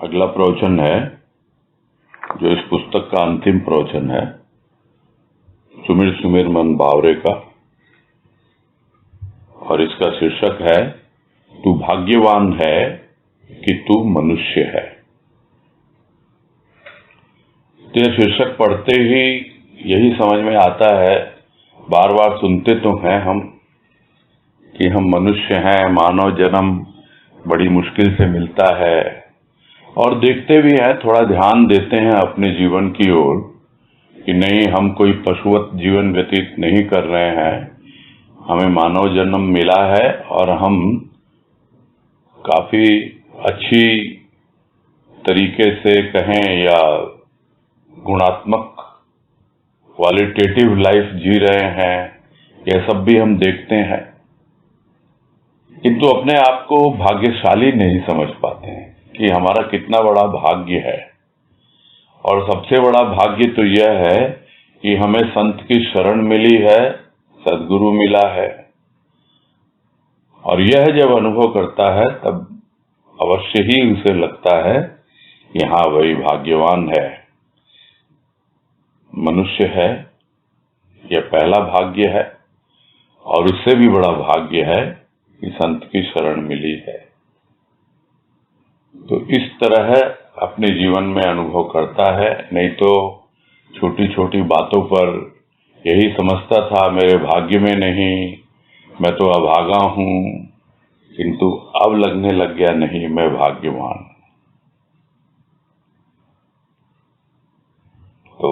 अगला प्रवचन है जो इस पुस्तक का अंतिम प्रवचन है, सुमिर सुमिर मन बावरे का, और इसका शीर्षक है तू भाग्यवान है कि तू मनुष्य है। तो यह शीर्षक पढ़ते ही यही समझ में आता है, बार बार सुनते तो हैं हम कि हम मनुष्य हैं, मानव जन्म बड़ी मुश्किल से मिलता है, और देखते भी हैं, थोड़ा ध्यान देते हैं अपने जीवन की ओर कि नहीं, हम कोई पशुवत जीवन व्यतीत नहीं कर रहे हैं, हमें मानव जन्म मिला है और हम काफी अच्छी तरीके से कहें या गुणात्मक क्वालिटेटिव लाइफ जी रहे हैं, यह सब भी हम देखते हैं, किंतु अपने आप को भाग्यशाली नहीं समझ पाते हैं कि हमारा कितना बड़ा भाग्य है। और सबसे बड़ा भाग्य तो यह है कि हमें संत की शरण मिली है, सद्गुरु मिला है, और यह जब अनुभव करता है तब अवश्य ही उसे लगता है कि हाँ, वही भाग्यवान है, मनुष्य है। यह पहला भाग्य है, और उससे भी बड़ा भाग्य है कि संत की शरण मिली है। तो इस तरह अपने जीवन में अनुभव करता है, नहीं तो छोटी छोटी बातों पर यही समझता था मेरे भाग्य में नहीं, मैं तो अभागा हूं, किंतु अब लगने लग गया नहीं, मैं भाग्यवान। तो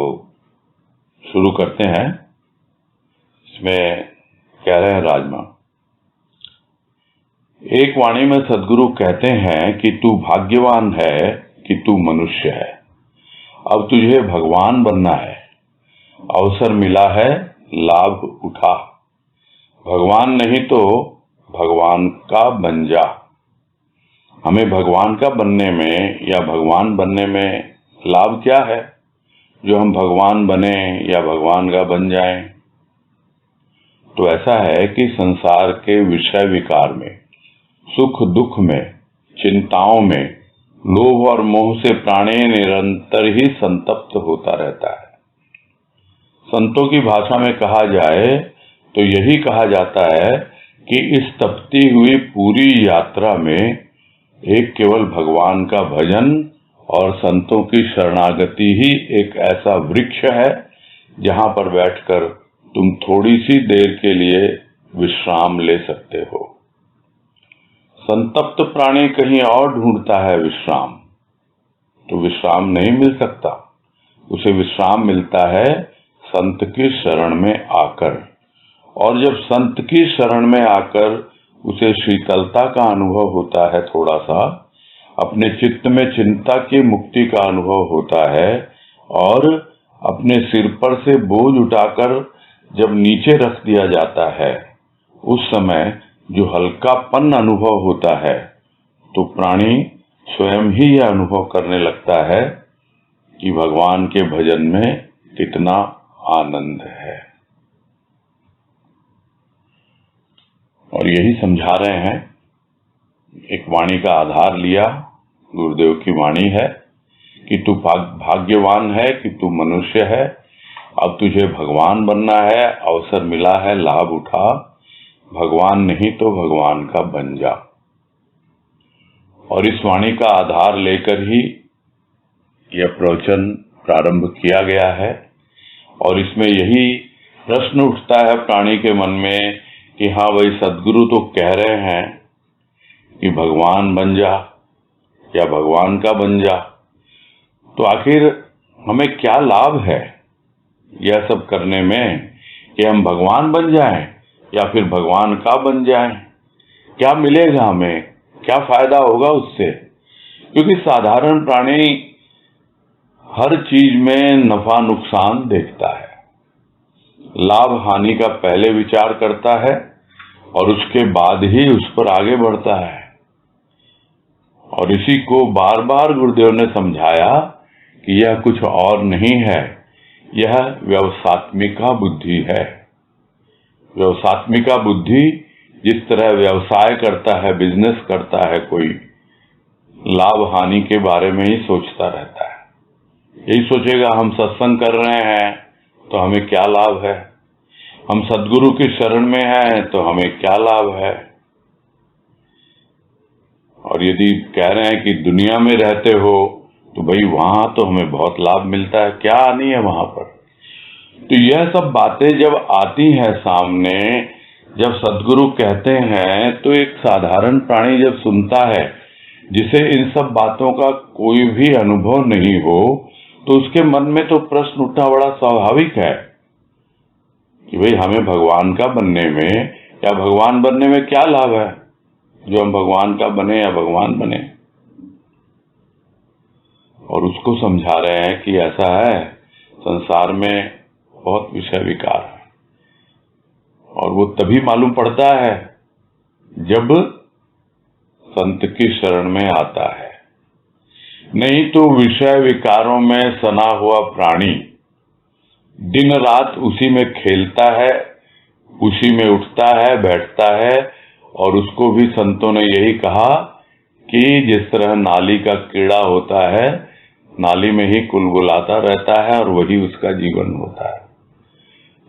शुरू करते हैं। इसमें कह रहे हैं राजमा, एक वाणी में सद्गुरु कहते हैं कि तू भाग्यवान है कि तू मनुष्य है। अब तुझे भगवान बनना है, अवसर मिला है, लाभ उठा। भगवान नहीं तो भगवान का बन जा। हमें भगवान का बनने में या भगवान बनने में लाभ क्या है जो हम भगवान बने या भगवान का बन जाएं? तो ऐसा है कि संसार के विषय विकार में, सुख दुख में, चिंताओं में, लोभ और मोह से प्राणी निरंतर ही संतप्त होता रहता है। संतों की भाषा में कहा जाए तो यही कहा जाता है कि इस तपती हुई पूरी यात्रा में एक केवल भगवान का भजन और संतों की शरणागति ही एक ऐसा वृक्ष है जहां पर बैठकर तुम थोड़ी सी देर के लिए विश्राम ले सकते हो। संतप्त प्राणी कहीं और ढूंढता है विश्राम, तो विश्राम नहीं मिल सकता। उसे विश्राम मिलता है संत की शरण में आकर, और जब संत की शरण में आकर उसे शीतलता का अनुभव होता है, थोड़ा सा अपने चित्त में चिंता की मुक्ति का अनुभव होता है, और अपने सिर पर से बोझ उठाकर जब नीचे रख दिया जाता है, उस समय जो हल्कापन अनुभव होता है, तो प्राणी स्वयं ही यह अनुभव करने लगता है कि भगवान के भजन में कितना आनंद है। और यही समझा रहे हैं। एक वाणी का आधार लिया, गुरुदेव की वाणी है कि तू भाग्यवान है कि तू मनुष्य है। अब तुझे भगवान बनना है, अवसर मिला है, लाभ उठा। भगवान नहीं तो भगवान का बन जा। और इस वाणी का आधार लेकर ही यह प्रवचन प्रारंभ किया गया है, और इसमें यही प्रश्न उठता है प्राणी के मन में कि हाँ, वही सद्गुरु तो कह रहे हैं कि भगवान बन जा या भगवान का बन जा, तो आखिर हमें क्या लाभ है यह सब करने में कि हम भगवान बन जाएं या फिर भगवान का बन जाएं? क्या मिलेगा हमें, क्या फायदा होगा उससे? क्योंकि साधारण प्राणी हर चीज में नफा नुकसान देखता है, लाभ हानि का पहले विचार करता है और उसके बाद ही उस पर आगे बढ़ता है। और इसी को बार बार गुरुदेव ने समझाया कि यह कुछ और नहीं है, यह व्यवसात्मिका बुद्धि है। व्यवसात्मिका बुद्धि जिस तरह व्यवसाय करता है, बिजनेस करता है कोई, लाभ हानि के बारे में ही सोचता रहता है। यही सोचेगा हम सत्संग कर रहे हैं तो हमें क्या लाभ है, हम सद्गुरु की शरण में हैं तो हमें क्या लाभ है। और यदि कह रहे हैं कि दुनिया में रहते हो तो भाई वहां तो हमें बहुत लाभ मिलता है, क्या हानि है वहां पर। तो यह सब बातें जब आती हैं सामने, जब सद्गुरु कहते हैं, तो एक साधारण प्राणी जब सुनता है, जिसे इन सब बातों का कोई भी अनुभव नहीं हो, तो उसके मन में तो प्रश्न उठना बड़ा स्वाभाविक है कि भाई हमें भगवान का बनने में या भगवान बनने में क्या लाभ है, जो हम भगवान का बने या भगवान बने। और उसको समझा रहे हैं कि ऐसा है, संसार में बहुत विषय विकार है, और वो तभी मालूम पड़ता है जब संत की शरण में आता है। नहीं तो विषय विकारों में सना हुआ प्राणी दिन रात उसी में खेलता है, उसी में उठता है, बैठता है। और उसको भी संतों ने यही कहा कि जिस तरह नाली का कीड़ा होता है, नाली में ही कुलबुलाता रहता है और वही उसका जीवन होता है।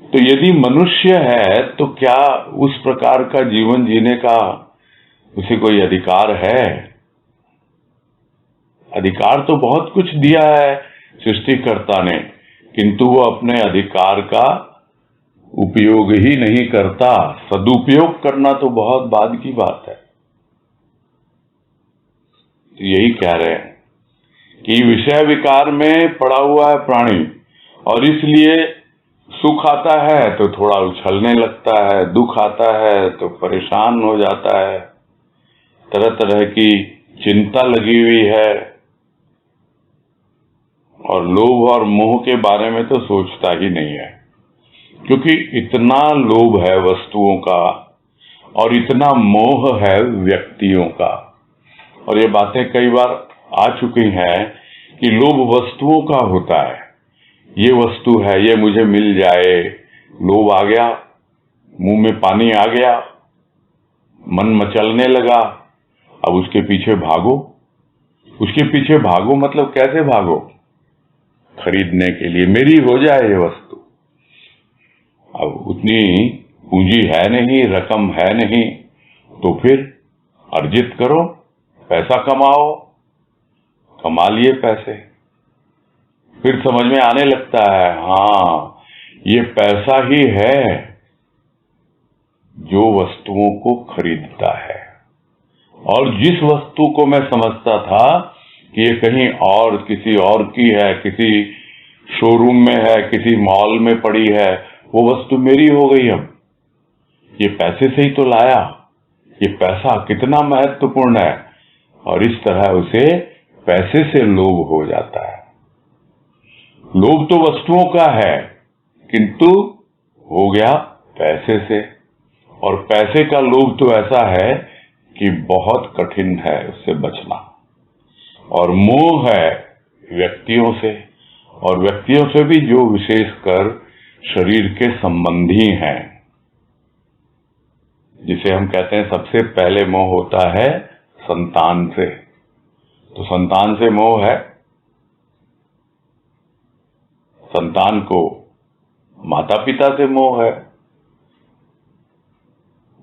तो यदि मनुष्य है तो क्या उस प्रकार का जीवन जीने का उसे कोई अधिकार है? अधिकार तो बहुत कुछ दिया है सृष्टिकर्ता ने, किंतु वो अपने अधिकार का उपयोग ही नहीं करता। सदुपयोग करना तो बहुत बाद की बात है। तो यही कह रहे हैं कि विषय विकार में पड़ा हुआ है प्राणी, और इसलिए सुख आता है तो थोड़ा उछलने लगता है, दुख आता है तो परेशान हो जाता है, तरह तरह की चिंता लगी हुई है, और लोभ और मोह के बारे में तो सोचता ही नहीं है, क्योंकि इतना लोभ है वस्तुओं का और इतना मोह है व्यक्तियों का। और ये बातें कई बार आ चुकी हैं कि लोभ वस्तुओं का होता है, ये वस्तु है, ये मुझे मिल जाए, लोभ आ गया, मुंह में पानी आ गया, मन मचलने लगा, अब उसके पीछे भागो। उसके पीछे भागो मतलब कैसे भागो? खरीदने के लिए, मेरी हो जाए ये वस्तु। अब उतनी पूंजी है नहीं, रकम है नहीं, तो फिर अर्जित करो, पैसा कमाओ, कमा लिए पैसे, फिर समझ में आने लगता है हाँ ये पैसा ही है जो वस्तुओं को खरीदता है। और जिस वस्तु को मैं समझता था कि ये कहीं और किसी और की है, किसी शोरूम में है, किसी मॉल में पड़ी है, वो वस्तु मेरी हो गई। अब ये पैसे से ही तो लाया, ये पैसा कितना महत्वपूर्ण है। और इस तरह उसे पैसे से लोभ हो जाता है। लोभ तो वस्तुओं का है, किंतु हो गया पैसे से। और पैसे का लोभ तो ऐसा है कि बहुत कठिन है उससे बचना। और मोह है व्यक्तियों से, और व्यक्तियों से भी जो विशेषकर शरीर के संबंधी हैं, जिसे हम कहते हैं सबसे पहले मोह होता है संतान से। तो संतान से मोह है, संतान को माता पिता से मोह है,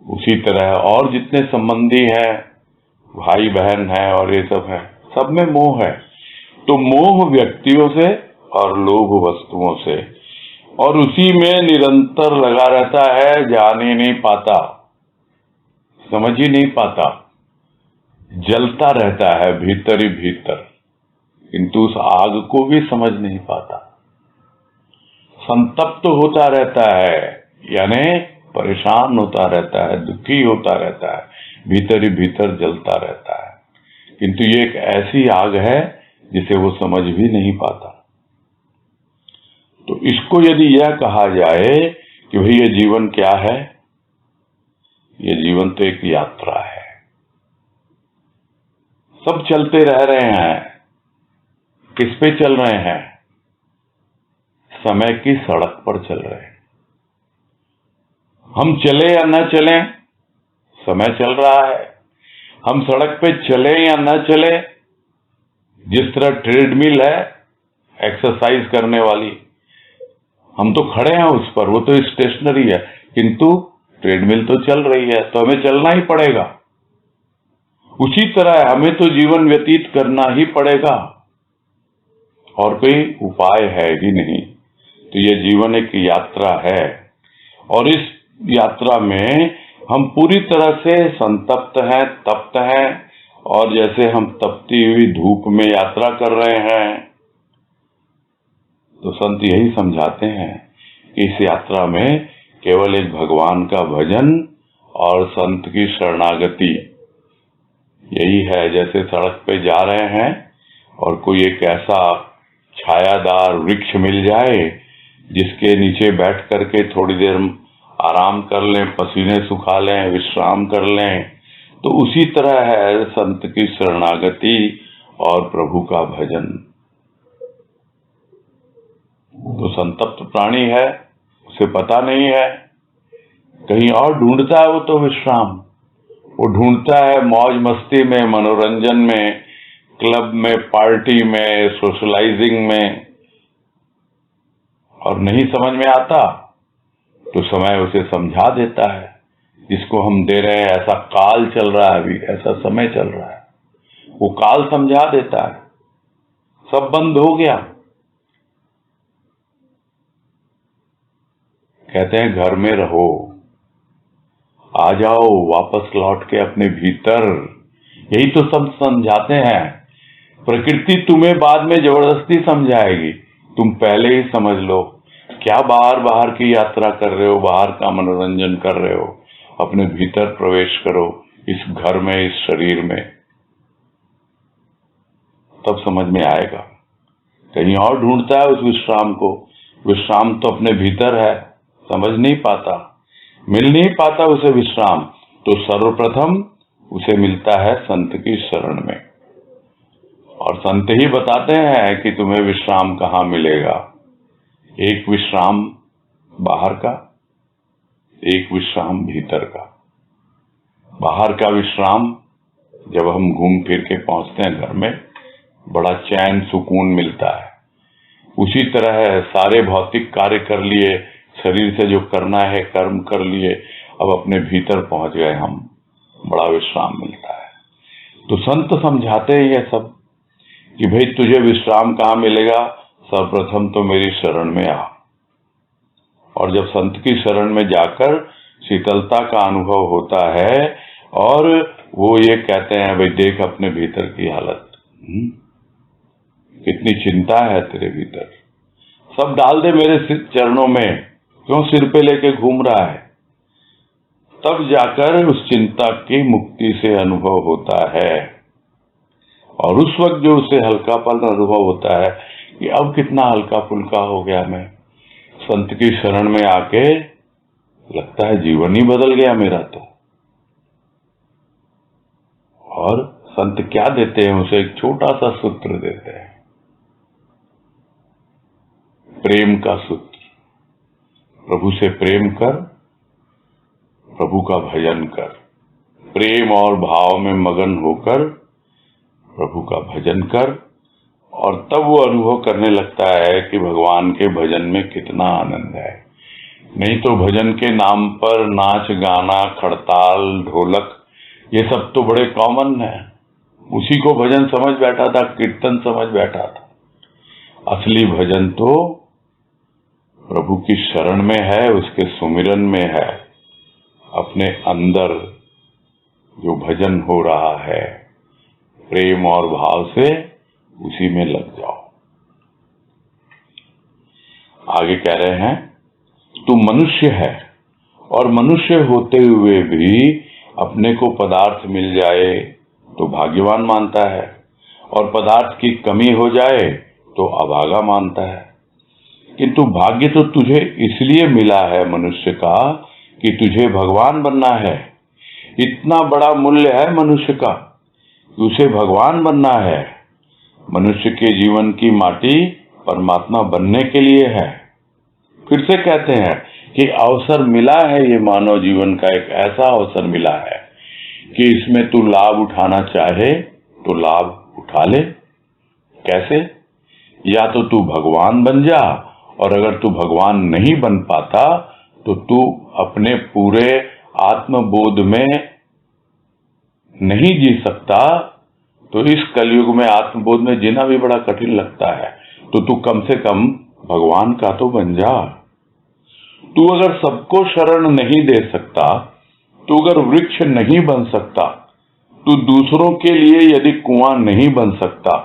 उसी तरह और जितने संबंधी हैं, भाई बहन है और ये सब है, सब में मोह है। तो मोह व्यक्तियों से और लोभ वस्तुओं से, और उसी में निरंतर लगा रहता है, जान ही नहीं पाता, समझ ही नहीं पाता, जलता रहता है भीतर ही भीतर, किंतु उस आग को भी समझ नहीं पाता। संतप्त होता रहता है, यानी परेशान होता रहता है, दुखी होता रहता है, भीतर ही भीतर जलता रहता है, किंतु ये एक ऐसी आग है जिसे वो समझ भी नहीं पाता। तो इसको यदि यह कहा जाए कि भाई ये जीवन क्या है, ये जीवन तो एक यात्रा है, सब चलते रह रहे हैं। किस पे चल रहे हैं? समय की सड़क पर चल रहे हैं। हम चले या न चलें, समय चल रहा है। हम सड़क पे चले या न चले, जिस तरह ट्रेडमिल है एक्सरसाइज करने वाली, हम तो खड़े हैं उस पर, वो तो स्टेशनरी है, किंतु ट्रेडमिल तो चल रही है, तो हमें चलना ही पड़ेगा। उसी तरह हमें तो जीवन व्यतीत करना ही पड़ेगा, और कोई उपाय है ही नहीं। तो ये जीवन एक यात्रा है, और इस यात्रा में हम पूरी तरह से संतप्त हैं, तप्त हैं, और जैसे हम तपती हुई धूप में यात्रा कर रहे हैं। तो संत यही समझाते हैं कि इस यात्रा में केवल एक भगवान का भजन और संत की शरणागति यही है। जैसे सड़क पे जा रहे हैं और कोई एक ऐसा छायादार वृक्ष मिल जाए जिसके नीचे बैठ करके थोड़ी देर आराम कर लें, पसीने सुखा लें, विश्राम कर लें, तो उसी तरह है संत की शरणागति और प्रभु का भजन। तो संतप्त प्राणी है, उसे पता नहीं है, कहीं और ढूंढता है वो तो विश्राम, वो ढूंढता है मौज मस्ती में, मनोरंजन में, क्लब में, पार्टी में, सोशलाइजिंग में, और नहीं समझ में आता तो समय उसे समझा देता है। जिसको हम दे रहे हैं, ऐसा काल चल रहा है, अभी ऐसा समय चल रहा है, वो काल समझा देता है, सब बंद हो गया। कहते हैं घर में रहो, आ जाओ वापस लौट के अपने भीतर, यही तो सब समझाते हैं। प्रकृति तुम्हें बाद में जबरदस्ती समझाएगी, तुम पहले ही समझ लो। क्या बाहर बाहर की यात्रा कर रहे हो, बाहर का मनोरंजन कर रहे हो, अपने भीतर प्रवेश करो, इस घर में, इस शरीर में, तब समझ में आएगा। कहीं और ढूंढता है उस विश्राम को, विश्राम तो अपने भीतर है, समझ नहीं पाता, मिल नहीं पाता उसे विश्राम। तो सर्वप्रथम उसे मिलता है संत की शरण में, और संत ही बताते हैं कि तुम्हें विश्राम कहाँ मिलेगा। एक विश्राम बाहर का, एक विश्राम भीतर का। बाहर का विश्राम जब हम घूम फिर के पहुंचते हैं घर में, बड़ा चैन सुकून मिलता है। उसी तरह है, सारे भौतिक कार्य कर लिए, शरीर से जो करना है कर्म कर लिए, अब अपने भीतर पहुंच गए हम, बड़ा विश्राम मिलता है। तो संत समझाते हैं ये सब कि भाई तुझे विश्राम कहाँ मिलेगा, सर्वप्रथम तो मेरी शरण में आ। और जब संत की शरण में जाकर शीतलता का अनुभव होता है, और वो ये कहते हैं भाई देख अपने भीतर की हालत, कितनी चिंता है तेरे भीतर, सब डाल दे मेरे चरणों में, क्यों सिर पे लेके घूम रहा है। तब जाकर उस चिंता की मुक्ति से अनुभव होता है, और उस वक्त जो उसे हल्कापन अनुभव होता है कि अब कितना हल्का फुल्का हो गया मैं, संत की शरण में आके लगता है जीवन ही बदल गया मेरा तो। और संत क्या देते हैं उसे, एक छोटा सा सूत्र देते हैं, प्रेम का सूत्र। प्रभु से प्रेम कर, प्रभु का भजन कर, प्रेम और भाव में मगन होकर प्रभु का भजन कर, और तब वो अनुभव करने लगता है कि भगवान के भजन में कितना आनंद है। नहीं तो भजन के नाम पर नाच गाना, खड़ताल, ढोलक, ये सब तो बड़े कॉमन है, उसी को भजन समझ बैठा था, कीर्तन समझ बैठा था। असली भजन तो प्रभु की शरण में है, उसके सुमिरन में है, अपने अंदर जो भजन हो रहा है, प्रेम और भाव से उसी में लग जाओ। आगे कह रहे हैं, तू मनुष्य है और मनुष्य होते हुए भी अपने को पदार्थ मिल जाए तो भाग्यवान मानता है, और पदार्थ की कमी हो जाए तो अभागा मानता है। किंतु भाग्य तो तुझे इसलिए मिला है मनुष्य का कि तुझे भगवान बनना है। इतना बड़ा मूल्य है मनुष्य का, उसे भगवान बनना है। मनुष्य के जीवन की माटी परमात्मा बनने के लिए है। फिर से कहते हैं कि अवसर मिला है, ये मानव जीवन का एक ऐसा अवसर मिला है कि इसमें तू लाभ उठाना चाहे तो लाभ उठा ले, कैसे? या तो तू भगवान बन जा, और अगर तू भगवान नहीं बन पाता तो तू अपने पूरे आत्मबोध में नहीं जी सकता। तो इस कलयुग में आत्मबोध में जीना भी बड़ा कठिन लगता है, तो तू कम से कम भगवान का तो बन जा। तू अगर सबको शरण नहीं दे सकता, तू अगर वृक्ष नहीं बन सकता, तू दूसरों के लिए यदि कुआं नहीं बन सकता,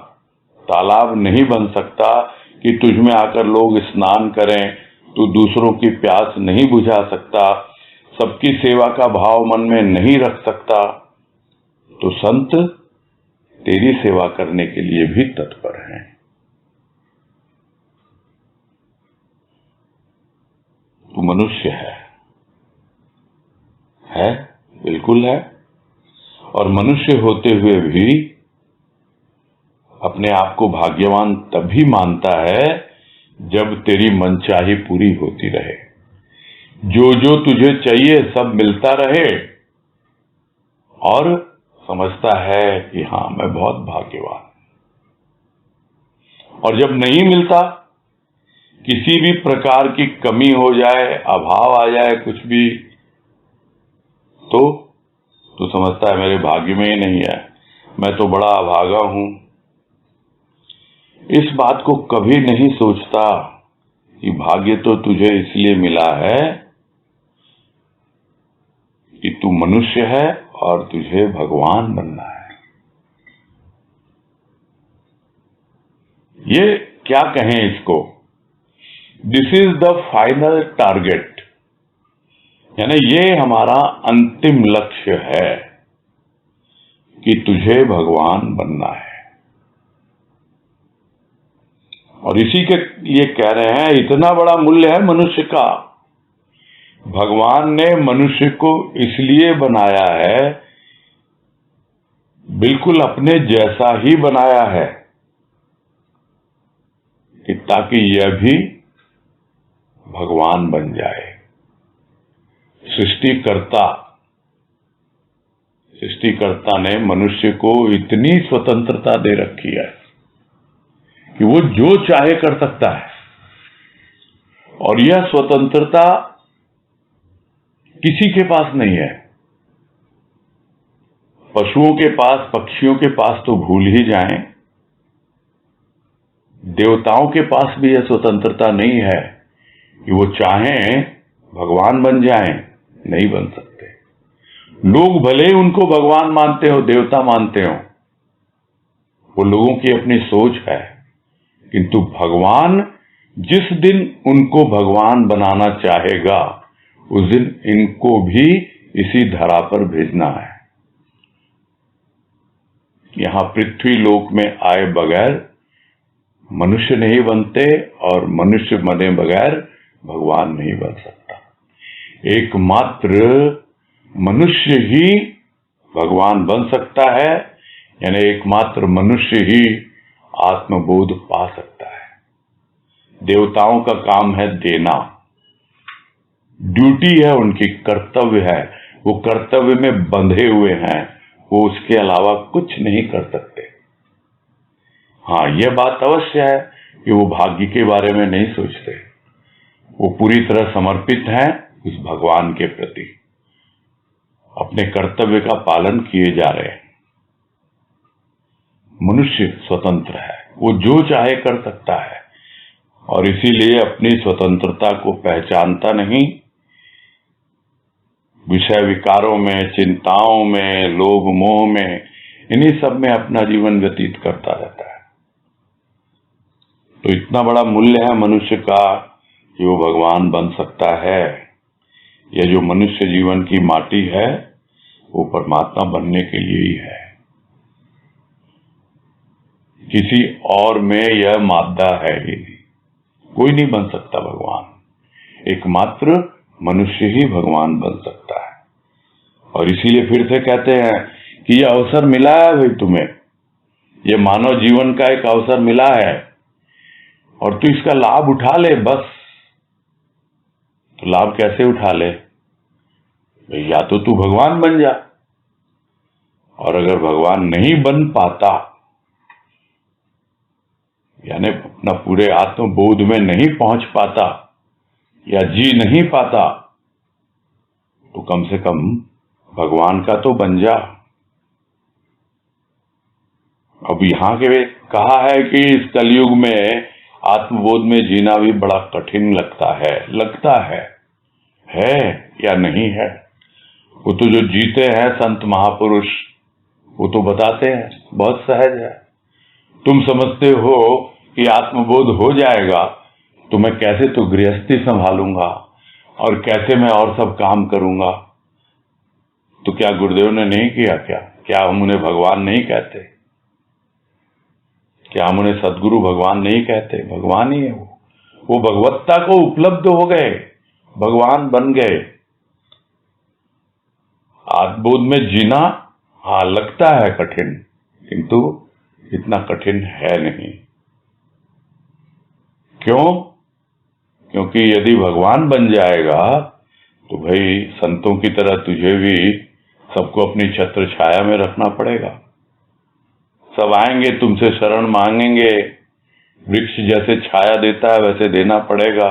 तालाब नहीं बन सकता कि तुझ में आकर लोग स्नान करें, तू दूसरों की प्यास नहीं बुझा सकता, सबकी सेवा का भाव मन में नहीं रख सकता, तो संत तेरी सेवा करने के लिए भी तत्पर हैं। तू मनुष्य है, बिल्कुल है। और मनुष्य होते हुए भी अपने आप को भाग्यवान तभी मानता है जब तेरी मनचाही पूरी होती रहे, जो जो तुझे चाहिए सब मिलता रहे, और समझता है कि हाँ मैं बहुत भाग्यवान। और जब नहीं मिलता, किसी भी प्रकार की कमी हो जाए, अभाव आ जाए, कुछ भी, तो समझता है मेरे भाग्य में ही नहीं है, मैं तो बड़ा अभागा हूं। इस बात को कभी नहीं सोचता कि भाग्य तो तुझे इसलिए मिला है कि तू मनुष्य है और तुझे भगवान बनना है। ये क्या कहें इसको, this is the final target, यानी ये हमारा अंतिम लक्ष्य है कि तुझे भगवान बनना है। और इसी के लिए कह रहे हैं इतना बड़ा मूल्य है मनुष्य का। भगवान ने मनुष्य को इसलिए बनाया है, बिल्कुल अपने जैसा ही बनाया है, कि ताकि यह भी भगवान बन जाए। सृष्टिकर्ता ने मनुष्य को इतनी स्वतंत्रता दे रखी है कि वो जो चाहे कर सकता है, और यह स्वतंत्रता किसी के पास नहीं है। पशुओं के पास, पक्षियों के पास तो भूल ही जाएं, देवताओं के पास भी यह स्वतंत्रता नहीं है कि वो चाहें भगवान बन जाएं, नहीं बन सकते। लोग भले ही उनको भगवान मानते हो, देवता मानते हो, वो लोगों की अपनी सोच है, किंतु भगवान जिस दिन उनको भगवान बनाना चाहेगा, उस दिन इनको भी इसी धरा पर भेजना है। यहां पृथ्वी लोक में आए बगैर मनुष्य नहीं बनते, और मनुष्य बने बगैर भगवान नहीं बन सकता। एकमात्र मनुष्य ही भगवान बन सकता है, यानी एकमात्र मनुष्य ही आत्मबोध पा सकता है। देवताओं का काम है देना, ड्यूटी है उनकी, कर्तव्य है, वो कर्तव्य में बंधे हुए हैं, वो उसके अलावा कुछ नहीं कर सकते। हाँ, यह बात अवश्य है कि वो भाग्य के बारे में नहीं सोचते, वो पूरी तरह समर्पित हैं उस भगवान के प्रति, अपने कर्तव्य का पालन किए जा रहे हैं। मनुष्य स्वतंत्र है, वो जो चाहे कर सकता है, और इसीलिए अपनी स्वतंत्रता को पहचानता नहीं, विषय विकारों में, चिंताओं में, लोभ मोह में, इन्हीं सब में अपना जीवन व्यतीत करता रहता है। तो इतना बड़ा मूल्य है मनुष्य का कि वो भगवान बन सकता है। यह जो मनुष्य जीवन की माटी है, वो परमात्मा बनने के लिए ही है। किसी और में यह मादा है ही नहीं, कोई नहीं बन सकता भगवान, एकमात्र मनुष्य ही भगवान बन सकता है। और इसीलिए फिर से कहते हैं कि यह अवसर मिला है भाई तुम्हें, यह मानव जीवन का एक अवसर मिला है, और तू इसका लाभ उठा ले बस। तो लाभ कैसे उठा ले? या तो तू भगवान बन जा, और अगर भगवान नहीं बन पाता यानी अपना पूरे आत्मबोध में नहीं पहुंच पाता या जी नहीं पाता, तो कम से कम भगवान का तो बन जा। अब यहाँ के कहा है कि इस कलयुग में आत्मबोध में जीना भी बड़ा कठिन लगता है या नहीं है? वो तो जो जीते हैं संत महापुरुष, वो तो बताते हैं, बहुत सहज है। तुम समझते हो कि आत्मबोध हो जाएगा तो मैं कैसे तो गृहस्थी संभालूंगा और कैसे मैं और सब काम करूंगा। तो क्या गुरुदेव ने नहीं किया? क्या हम उन्हें भगवान नहीं कहते? क्या हम उन्हें सदगुरु भगवान नहीं कहते? भगवान ही है वो भगवत्ता को उपलब्ध हो गए, भगवान बन गए। आत्मबोध में जीना हाँ लगता है कठिन, किंतु इतना कठिन है नहीं। क्यों? क्योंकि यदि भगवान बन जाएगा तो भाई संतों की तरह तुझे भी सबको अपनी छत्र छाया में रखना पड़ेगा। सब आएंगे तुमसे शरण मांगेंगे, वृक्ष जैसे छाया देता है वैसे देना पड़ेगा।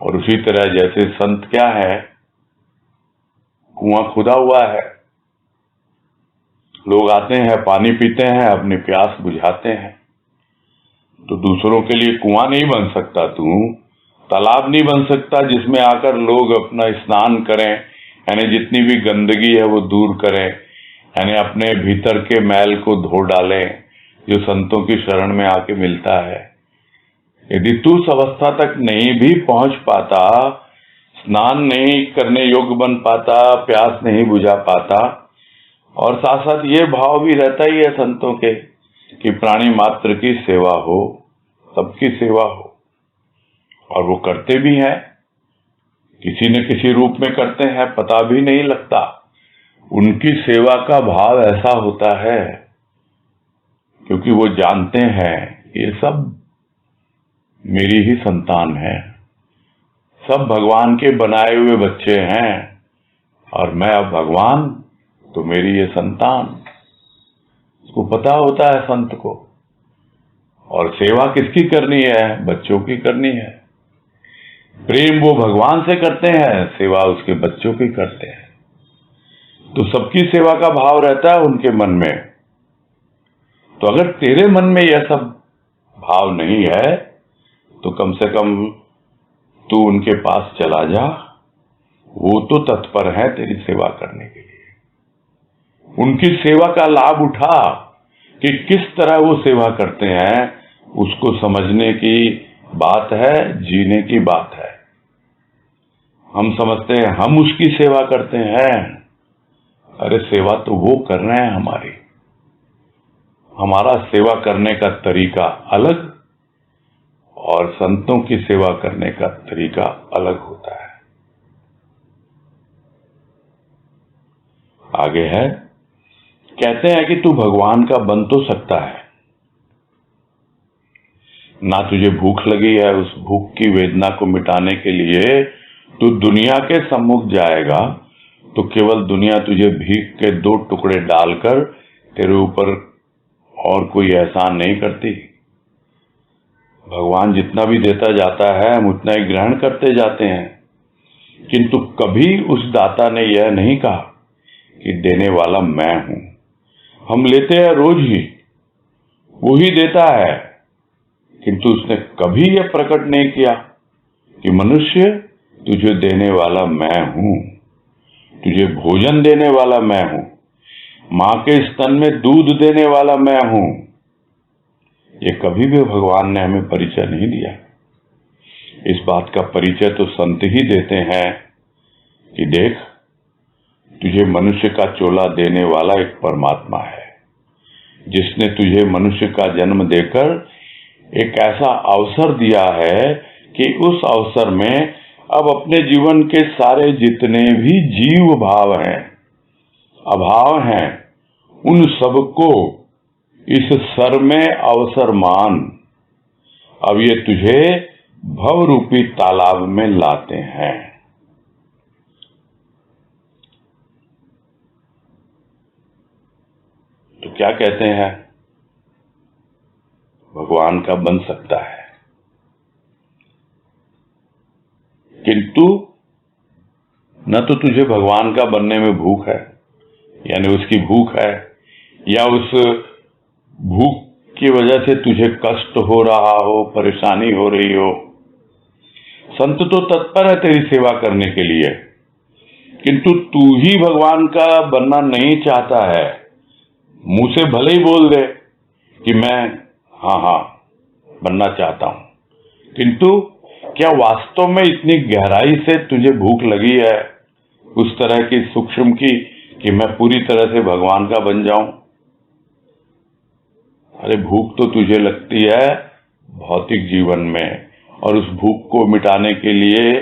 और उसी तरह जैसे संत क्या है, कुआं खुदा हुआ है, लोग आते हैं पानी पीते हैं, अपनी प्यास बुझाते हैं। तो दूसरों के लिए कुआं नहीं बन सकता तू, तालाब नहीं बन सकता जिसमें आकर लोग अपना स्नान करें, यानी जितनी भी गंदगी है वो दूर करें, यानी अपने भीतर के मैल को धो डालें, जो संतों की शरण में आके मिलता है। यदि तू उस अवस्था तक नहीं भी पहुंच पाता, स्नान नहीं करने योग्य बन पाता, प्यास नहीं बुझा पाता, और साथ साथ ये भाव भी रहता ही है संतों के कि प्राणी मात्र की सेवा हो, सबकी सेवा हो, और वो करते भी हैं, किसी न किसी रूप में करते हैं, पता भी नहीं लगता। उनकी सेवा का भाव ऐसा होता है क्योंकि वो जानते हैं ये सब मेरी ही संतान है, सब भगवान के बनाए हुए बच्चे हैं, और मैं अब भगवान तो मेरी ये संतान। उसको पता होता है संत को। और सेवा किसकी करनी है? बच्चों की करनी है। प्रेम वो भगवान से करते हैं, सेवा उसके बच्चों की करते हैं। तो सबकी सेवा का भाव रहता है उनके मन में। तो अगर तेरे मन में यह सब भाव नहीं है तो कम से कम तू उनके पास चला जा, वो तो तत्पर है तेरी सेवा करने के लिए। उनकी सेवा का लाभ उठा कि किस तरह वो सेवा करते हैं, उसको समझने की बात है, जीने की बात है। हम समझते हैं हम उसकी सेवा करते हैं, अरे सेवा तो वो कर रहे हैं हमारी। हमारा सेवा करने का तरीका अलग और संतों की सेवा करने का तरीका अलग होता है। आगे है, कहते हैं कि तू भगवान का बन तो सकता है, ना तुझे भूख लगी है, उस भूख की वेदना को मिटाने के लिए तू दुनिया के सम्मुख जाएगा तो केवल दुनिया तुझे भीख के 2 टुकड़े डालकर तेरे ऊपर और कोई एहसान नहीं करती। भगवान जितना भी देता जाता है हम उतना ही ग्रहण करते जाते हैं, किंतु कभी उस दाता ने यह नहीं कहा कि देने वाला मैं हूं। हम लेते हैं रोज ही, वो ही देता है, किंतु उसने कभी यह प्रकट नहीं किया कि मनुष्य तुझे देने वाला मैं हूं, तुझे भोजन देने वाला मैं हूं, मां के स्तन में दूध देने वाला मैं हूं। ये कभी भी भगवान ने हमें परिचय नहीं दिया। इस बात का परिचय तो संत ही देते हैं कि देख, तुझे मनुष्य का चोला देने वाला एक परमात्मा है, जिसने तुझे मनुष्य का जन्म देकर एक ऐसा अवसर दिया है कि उस अवसर में अब अपने जीवन के सारे जितने भी जीव भाव हैं, अभाव हैं, उन सबको इस सर में अवसर मान अब ये तुझे भव रूपी तालाब में लाते हैं। तो क्या कहते हैं भगवान का बन सकता है। किंतु न तो तुझे भगवान का बनने में भूख है, यानी उसकी भूख है, या उस भूख की वजह से तुझे कष्ट हो रहा हो, परेशानी हो रही हो। संत तो तत्पर है तेरी सेवा करने के लिए, किंतु तू ही भगवान का बनना नहीं चाहता है। मुंह से भले ही बोल दे कि मैं हाँ बनना चाहता हूं, किंतु क्या वास्तव में इतनी गहराई से तुझे भूख लगी है उस तरह की सूक्ष्म की कि मैं पूरी तरह से भगवान का बन जाऊं? अरे भूख तो तुझे लगती है भौतिक जीवन में, और उस भूख को मिटाने के लिए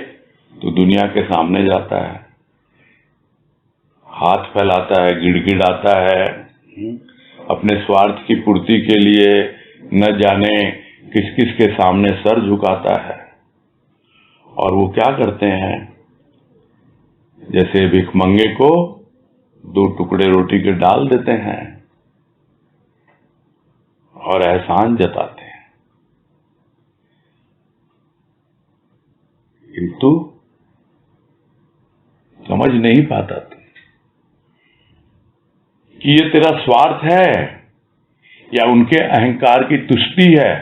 तो दुनिया के सामने जाता है, हाथ फैलाता है, गिड़गिड़ाता है, अपने स्वार्थ की पूर्ति के लिए न जाने किस किस के सामने सर झुकाता है। और वो क्या करते हैं, जैसे भिखमंगे को 2 टुकड़े रोटी के डाल देते हैं और एहसान जताते हैं, किंतु समझ नहीं पाता तू कि ये तेरा स्वार्थ है या उनके अहंकार की तुष्टि है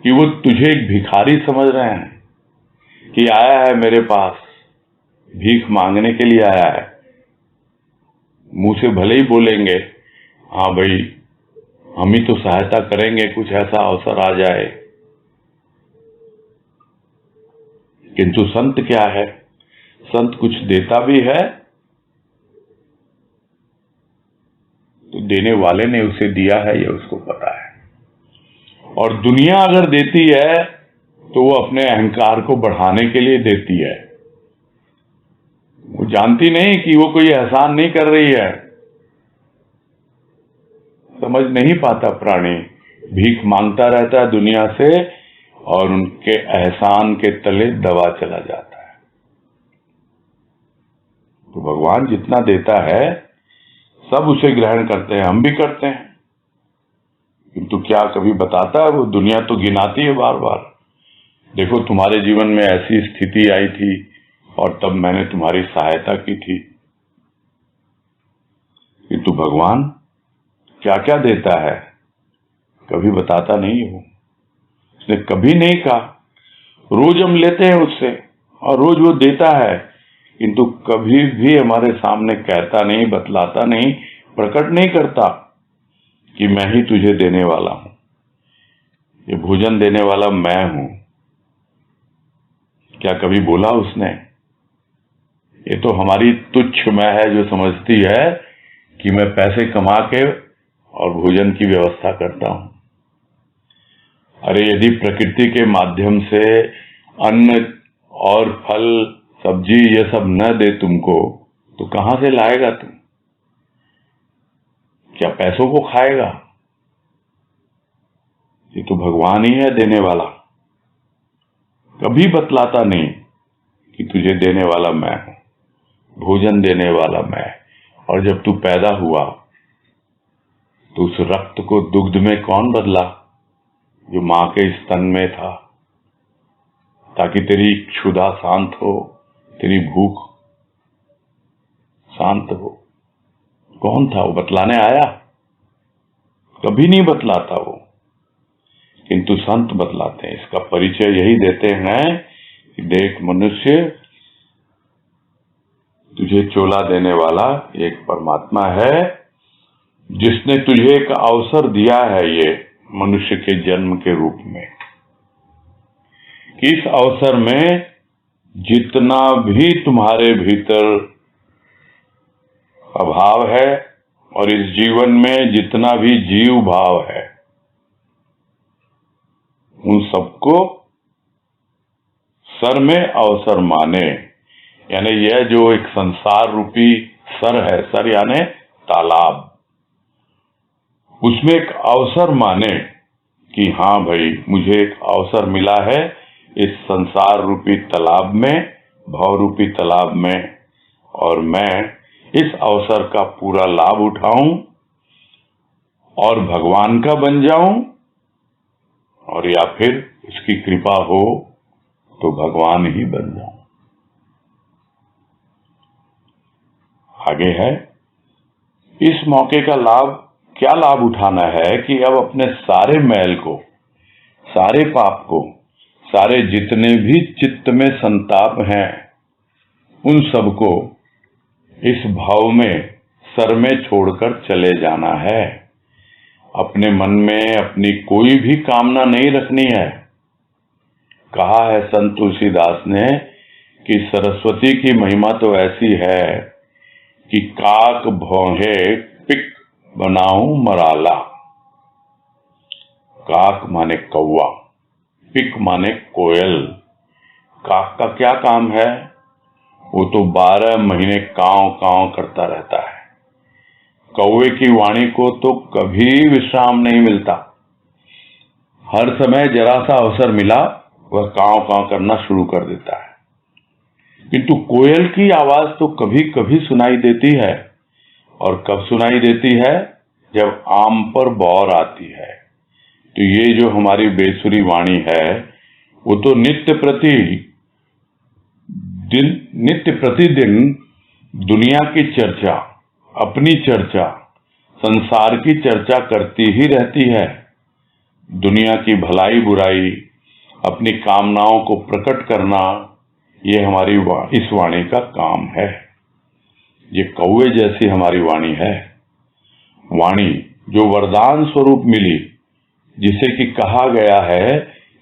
कि वो तुझे एक भिखारी समझ रहे हैं कि आया है मेरे पास, भीख मांगने के लिए आया है। मुंह से भले ही बोलेंगे हाँ भाई हम ही तो सहायता करेंगे, कुछ ऐसा अवसर आ जाए, किंतु संत क्या है, संत कुछ देता भी है तो देने वाले ने उसे दिया है यह उसको पता है, और दुनिया अगर देती है तो वो अपने अहंकार को बढ़ाने के लिए देती है। वो जानती नहीं कि वो कोई एहसान नहीं कर रही है। समझ नहीं पाता प्राणी, भीख मांगता रहता है दुनिया से और उनके एहसान के तले दबा चला जाता है। तो भगवान जितना देता है सब उसे ग्रहण करते हैं, हम भी करते हैं, किंतु क्या कभी बताता है वो? दुनिया तो गिनाती है बार बार, देखो तुम्हारे जीवन में ऐसी स्थिति आई थी और तब मैंने तुम्हारी सहायता की थी। किंतु भगवान क्या क्या देता है कभी बताता नहीं हो। उसने कभी नहीं कहा, रोज हम लेते हैं उससे और रोज वो देता है, किंतु कभी भी हमारे सामने कहता नहीं, बतलाता नहीं, प्रकट नहीं करता कि मैं ही तुझे देने वाला हूं, ये भोजन देने वाला मैं हूं। क्या कभी बोला उसने? ये तो हमारी तुच्छ मैं है जो समझती है कि मैं पैसे कमा के और भोजन की व्यवस्था करता हूं। अरे यदि प्रकृति के माध्यम से अन्न और फल सब्जी ये सब न दे तुमको तो कहां से लाएगा तुम? क्या पैसों को खाएगा? ये तो भगवान ही है देने वाला। कभी बतलाता नहीं कि तुझे देने वाला मैं हूं, भोजन देने वाला मैं। और जब तू पैदा हुआ तो उस रक्त को दुग्ध में कौन बदला जो मां के स्तन में था, ताकि तेरी क्षुधा शांत हो, तेरी भूख शांत हो? कौन था वो? बतलाने आया? कभी नहीं बतलाता वो, किंतु संत बतलाते हैं। इसका परिचय यही देते हैं कि देख मनुष्य, तुझे चोला देने वाला एक परमात्मा है जिसने तुझे एक अवसर दिया है ये मनुष्य के जन्म के रूप में। इस अवसर में जितना भी तुम्हारे भीतर अभाव है और इस जीवन में जितना भी जीव भाव है, उन सबको सर में अवसर माने। यानी यह जो एक संसार रूपी सर है, सर यानी तालाब, उसमें एक अवसर माने कि हाँ भाई मुझे एक अवसर मिला है इस संसार रूपी तालाब में, भाव रूपी तालाब में, और मैं इस अवसर का पूरा लाभ उठाऊं और भगवान का बन जाऊं और या फिर उसकी कृपा हो तो भगवान ही बन जाऊं। आगे है, इस मौके का क्या लाभ उठाना है कि अब अपने सारे मैल को, सारे पाप को, सारे जितने भी चित्त में संताप हैं, उन सबको इस भाव में सर में छोड़कर चले जाना है। अपने मन में अपनी कोई भी कामना नहीं रखनी है। कहा है संत तुलसीदास ने कि सरस्वती की महिमा तो ऐसी है कि काक भौहे पिक बनाऊं मराला। काक माने कौवा, पिक माने कोयल। काक का क्या काम है? वो तो 12 महीने कांव कांव करता रहता है। कौवे की वाणी को तो कभी विश्राम नहीं मिलता। हर समय जरा सा अवसर मिला वह कांव कांव करना शुरू कर देता है। किंतु कोयल की आवाज तो कभी कभी सुनाई देती है, और कब सुनाई देती है? जब आम पर बौर आती है। तो ये जो हमारी बेसुरी वाणी है, वो तो नित्य प्रतिदिन दुनिया की चर्चा, अपनी चर्चा, संसार की चर्चा करती ही रहती है। दुनिया की भलाई बुराई, अपनी कामनाओं को प्रकट करना, ये हमारी इस वाणी का काम है। ये कौवे जैसी हमारी वाणी है। वाणी जो वरदान स्वरूप मिली, जिसे कि कहा गया है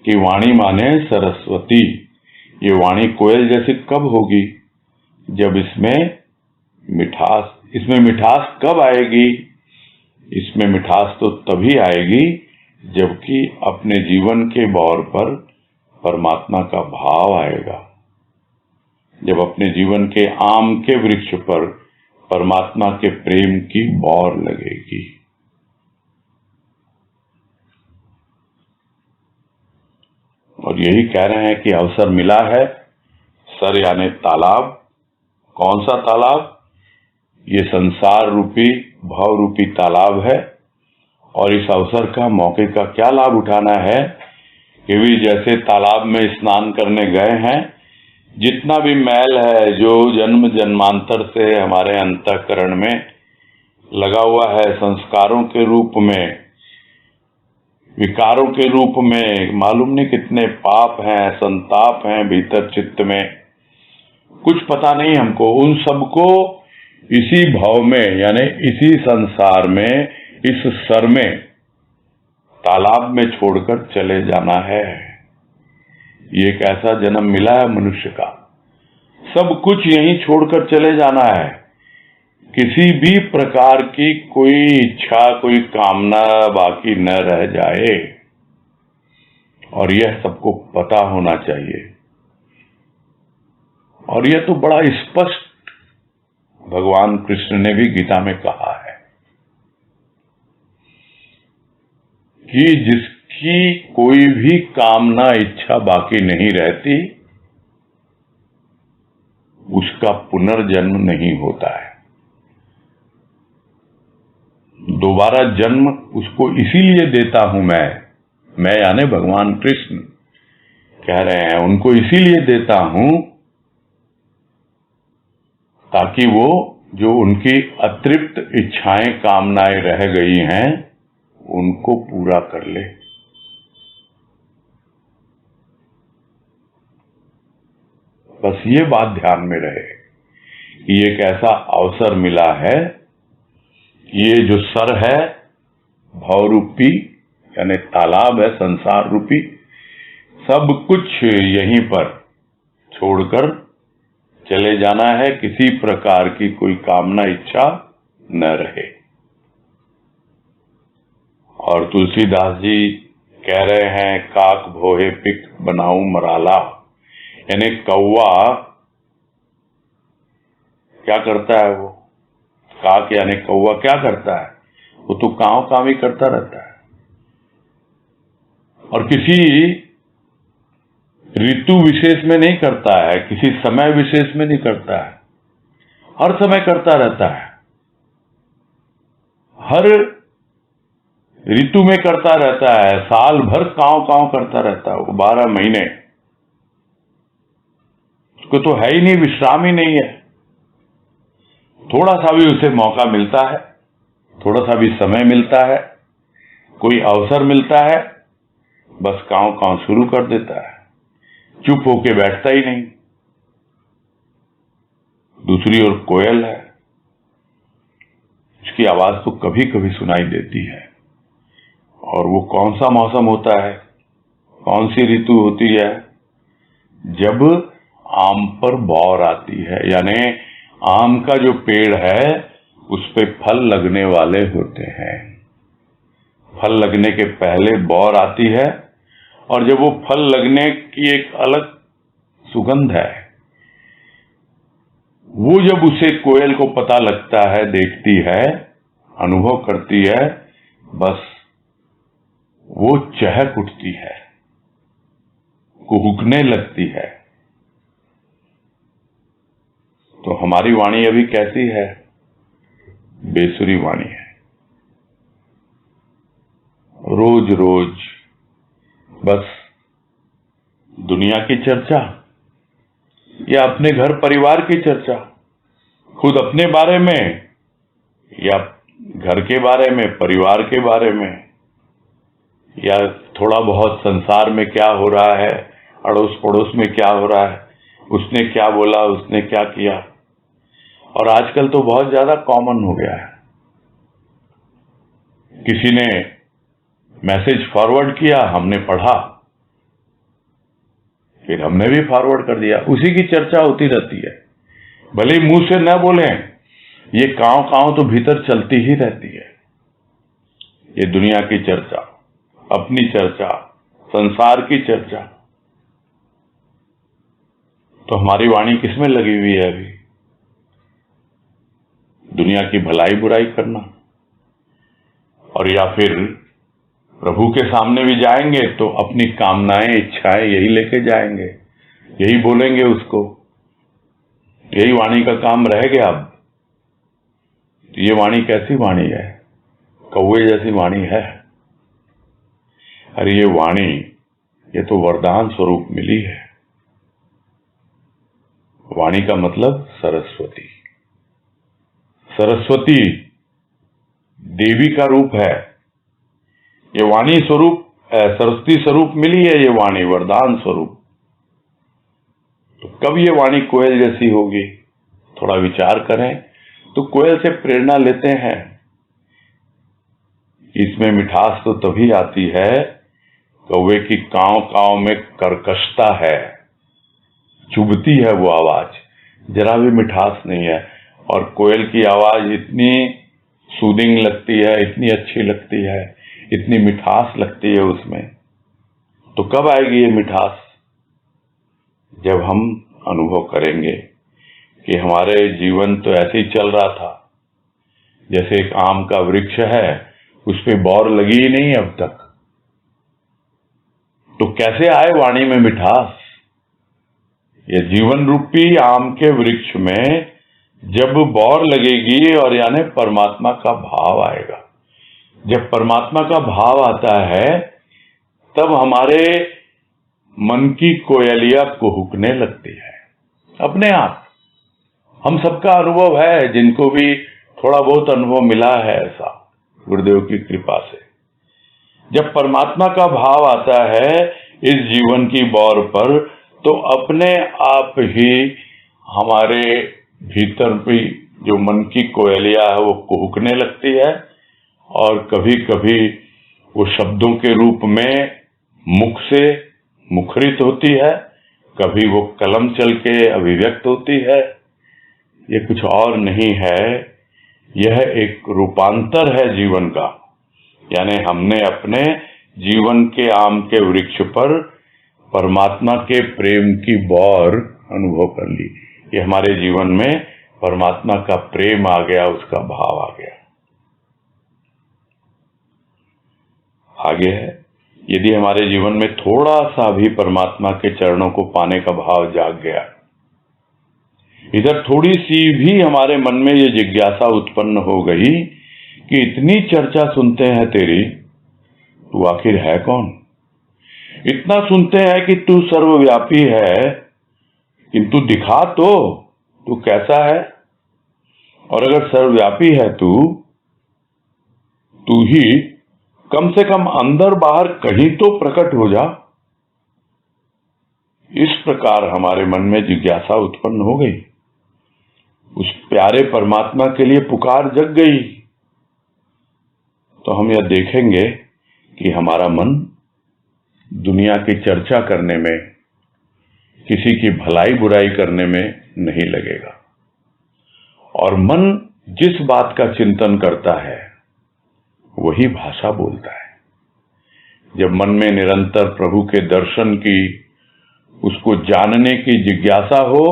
कि वाणी माने सरस्वती। ये वाणी कोयल जैसी कब होगी? जब इसमें मिठास कब आएगी? इसमें मिठास तो तभी आएगी जबकि अपने जीवन के बौर पर परमात्मा का भाव आएगा। जब अपने जीवन के आम के वृक्ष पर परमात्मा के प्रेम की बौर लगेगी। और यही कह रहे हैं कि अवसर मिला है। सर यानी तालाब। कौन सा तालाब? ये संसार रूपी, भाव रूपी तालाब है। और इस अवसर का, मौके का क्या लाभ उठाना है कि भी जैसे तालाब में स्नान करने गए हैं, जितना भी मैल है जो जन्म जन्मांतर से हमारे अंतःकरण में लगा हुआ है, संस्कारों के रूप में, विकारों के रूप में, मालूम नहीं कितने पाप हैं, संताप हैं भीतर चित्त में, कुछ पता नहीं हमको। उन सबको इसी भाव में, यानी इसी संसार में, इस सर में, तालाब में छोड़कर चले जाना है। ये एक ऐसा जन्म मिला है मनुष्य का, सब कुछ यहीं छोड़कर चले जाना है। किसी भी प्रकार की कोई इच्छा, कोई कामना बाकी न रह जाए, और यह सबको पता होना चाहिए। और यह तो बड़ा स्पष्ट भगवान कृष्ण ने भी गीता में कहा है कि जिसकी कोई भी कामना, इच्छा बाकी नहीं रहती, उसका पुनर्जन्म नहीं होता है। दोबारा जन्म उसको इसीलिए देता हूं मैं यानी भगवान कृष्ण कह रहे हैं, उनको इसीलिए देता हूं ताकि वो जो उनकी अतृप्त इच्छाएं, कामनाएं रह गई हैं, उनको पूरा कर ले। बस ये बात ध्यान में रहे कि एक ऐसा अवसर मिला है, ये जो सर है भावरूपी यानी तालाब है, संसार रूपी, सब कुछ यहीं पर छोड़कर चले जाना है। किसी प्रकार की कोई कामना, इच्छा न रहे। और तुलसीदास जी कह रहे हैं, काक भोहे पिक बनाऊं मराला, यानी कौवा क्या करता है? वो काक यानी कौवा क्या करता है? वो तो कांव काम ही करता रहता है, और किसी ऋतु विशेष में नहीं करता है, किसी समय विशेष में नहीं करता है, हर समय करता रहता है। हर ऋतु में करता रहता है, साल भर कांव कांव करता रहता है वो 12 महीने। उसको तो है ही नहीं, विश्राम ही नहीं है। थोड़ा सा भी उसे मौका मिलता है, थोड़ा सा भी समय मिलता है, कोई अवसर मिलता है, बस कांव कांव शुरू कर देता है, चुप होके बैठता ही नहीं। दूसरी ओर कोयल है, उसकी आवाज तो कभी कभी सुनाई देती है। और वो कौन सा मौसम होता है, कौन सी ऋतु होती है? जब आम पर बौर आती है, यानी आम का जो पेड़ है उस पे फल लगने वाले होते हैं। फल लगने के पहले बौर आती है, और जब वो फल लगने की एक अलग सुगंध है, वो जब उसे कोयल को पता लगता है, देखती है, अनुभव करती है, बस वो चहक उठती है, कुहुकने लगती है। तो हमारी वाणी अभी कैसी है? बेसुरी वाणी है। रोज रोज बस दुनिया की चर्चा, या अपने घर परिवार की चर्चा, खुद अपने बारे में या घर के बारे में, परिवार के बारे में, या थोड़ा बहुत संसार में क्या हो रहा है, अड़ोस पड़ोस में क्या हो रहा है, उसने क्या बोला, उसने क्या किया। और आजकल तो बहुत ज्यादा कॉमन हो गया है। किसी ने मैसेज फॉरवर्ड किया, हमने पढ़ा, फिर हमने भी फॉरवर्ड कर दिया, उसी की चर्चा होती रहती है। भले ही मुंह से न बोले, ये कांव कांव तो भीतर चलती ही रहती है। ये दुनिया की चर्चा, अपनी चर्चा, संसार की चर्चा। तो हमारी वाणी किसमें लगी हुई है अभी? दुनिया की भलाई बुराई करना, और या फिर प्रभु के सामने भी जाएंगे तो अपनी कामनाएं, इच्छाएं यही लेके जाएंगे, यही बोलेंगे उसको, यही वाणी का काम रह गया अब। तो ये वाणी कैसी वाणी है? कौवे जैसी वाणी है? अरे ये वाणी, ये तो वरदान स्वरूप मिली है। वाणी का मतलब सरस्वती। सरस्वती देवी का रूप है। ये वाणी स्वरूप, सरस्वती स्वरूप मिली है ये वाणी, वरदान स्वरूप। तो कब ये वाणी कोयल जैसी होगी? थोड़ा विचार करें तो कोयल से प्रेरणा लेते हैं। इसमें मिठास तो तभी आती है, कौवे की कांव कांव में कर्कशता है, चुभती है वो आवाज, जरा भी मिठास नहीं है। और कोयल की आवाज इतनी सूदिंग लगती है, इतनी अच्छी लगती है, इतनी मिठास लगती है उसमें। तो कब आएगी ये मिठास? जब हम अनुभव करेंगे कि हमारे जीवन तो ऐसे ही चल रहा था, जैसे एक आम का वृक्ष है, उस पे बौर लगी ही नहीं अब तक, तो कैसे आए वाणी में मिठास? ये जीवन रूपी आम के वृक्ष में जब बौर लगेगी, और यानी परमात्मा का भाव आएगा। जब परमात्मा का भाव आता है, तब हमारे मन की कोयलिया कुहुकने लगती है अपने आप। हम सबका अनुभव है, जिनको भी थोड़ा बहुत अनुभव मिला है ऐसा, गुरुदेव की कृपा से। जब परमात्मा का भाव आता है इस जीवन की बौर पर, तो अपने आप ही हमारे भीतर भी जो मन की कोयलिया है वो कुहुकने लगती है। और कभी कभी वो शब्दों के रूप में मुख से मुखरित होती है, कभी वो कलम चल के अभिव्यक्त होती है। ये कुछ और नहीं है, यह एक रूपांतर है जीवन का। यानी हमने अपने जीवन के आम के वृक्ष पर परमात्मा के प्रेम की बौर अनुभव कर ली। ये हमारे जीवन में परमात्मा का प्रेम आ गया, उसका भाव आ गया। आगे है, यदि हमारे जीवन में थोड़ा सा भी परमात्मा के चरणों को पाने का भाव जाग गया, इधर थोड़ी सी भी हमारे मन में ये जिज्ञासा उत्पन्न हो गई कि इतनी चर्चा सुनते हैं तेरी, तू आखिर है कौन? इतना सुनते हैं कि तू सर्वव्यापी है, किंतु दिखा तो तू कैसा है। और अगर सर्वव्यापी है तू ही कम से कम अंदर बाहर कहीं तो प्रकट हो जा। इस प्रकार हमारे मन में जिज्ञासा उत्पन्न हो गई, उस प्यारे परमात्मा के लिए पुकार जग गई। तो हम यह देखेंगे कि हमारा मन दुनिया की चर्चा करने में, किसी की भलाई बुराई करने में नहीं लगेगा। और मन जिस बात का चिंतन करता है वही भाषा बोलता है। जब मन में निरंतर प्रभु के दर्शन की, उसको जानने की जिज्ञासा हो,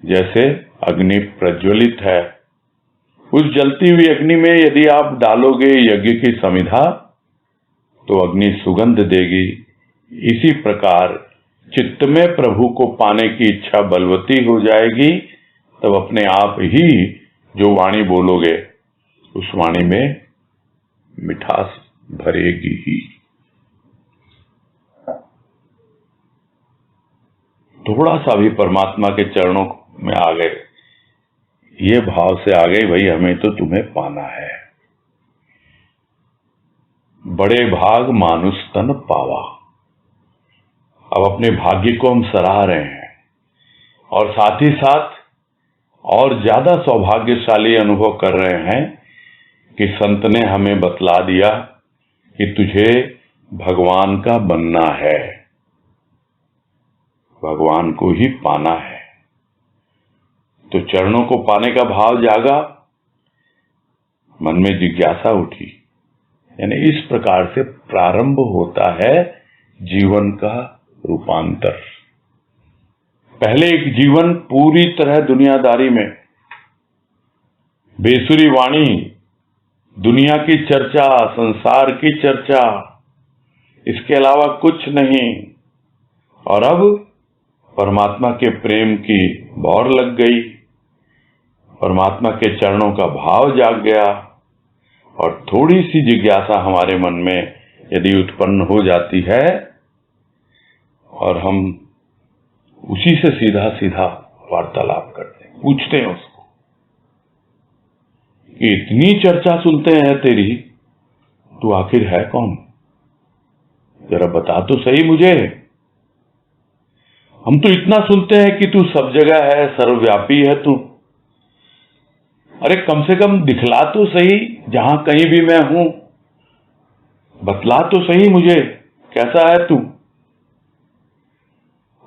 जैसे अग्नि प्रज्वलित है, उस जलती हुई अग्नि में यदि आप डालोगे यज्ञ की समिधा तो अग्नि सुगंध देगी। इसी प्रकार चित्त में प्रभु को पाने की इच्छा बलवती हो जाएगी। तब अपने आप ही जो वाणी बोलोगे उस वाणी में मिठास भरेगी ही। थोड़ा सा भी परमात्मा के चरणों में आ गए, ये भाव से आ गए, भाई हमें तो तुम्हें पाना है। बड़े भाग मानुष तन पावा। अब अपने भाग्य को हम सराह रहे हैं और साथ ही साथ और ज्यादा सौभाग्यशाली अनुभव कर रहे हैं कि संत ने हमें बतला दिया कि तुझे भगवान का बनना है, भगवान को ही पाना है। तो चरणों को पाने का भाव जागा, मन में जिज्ञासा उठी। यानी इस प्रकार से प्रारंभ होता है जीवन का रूपांतर। पहले एक जीवन पूरी तरह दुनियादारी में, बेसुरी वाणी, दुनिया की चर्चा, संसार की चर्चा, इसके अलावा कुछ नहीं। और अब परमात्मा के प्रेम की भौर लग गई, परमात्मा के चरणों का भाव जाग गया। और थोड़ी सी जिज्ञासा हमारे मन में यदि उत्पन्न हो जाती है और हम उसी से सीधा सीधा वार्तालाप करते हैं, पूछते हैं उसको कि इतनी चर्चा सुनते हैं तेरी, तू आखिर है कौन? जरा बता तो सही मुझे। हम तो इतना सुनते हैं कि तू सब जगह है, सर्वव्यापी है तू। अरे कम से कम दिखला तो सही, जहां कहीं भी मैं हूं बतला तो सही मुझे, कैसा है तू।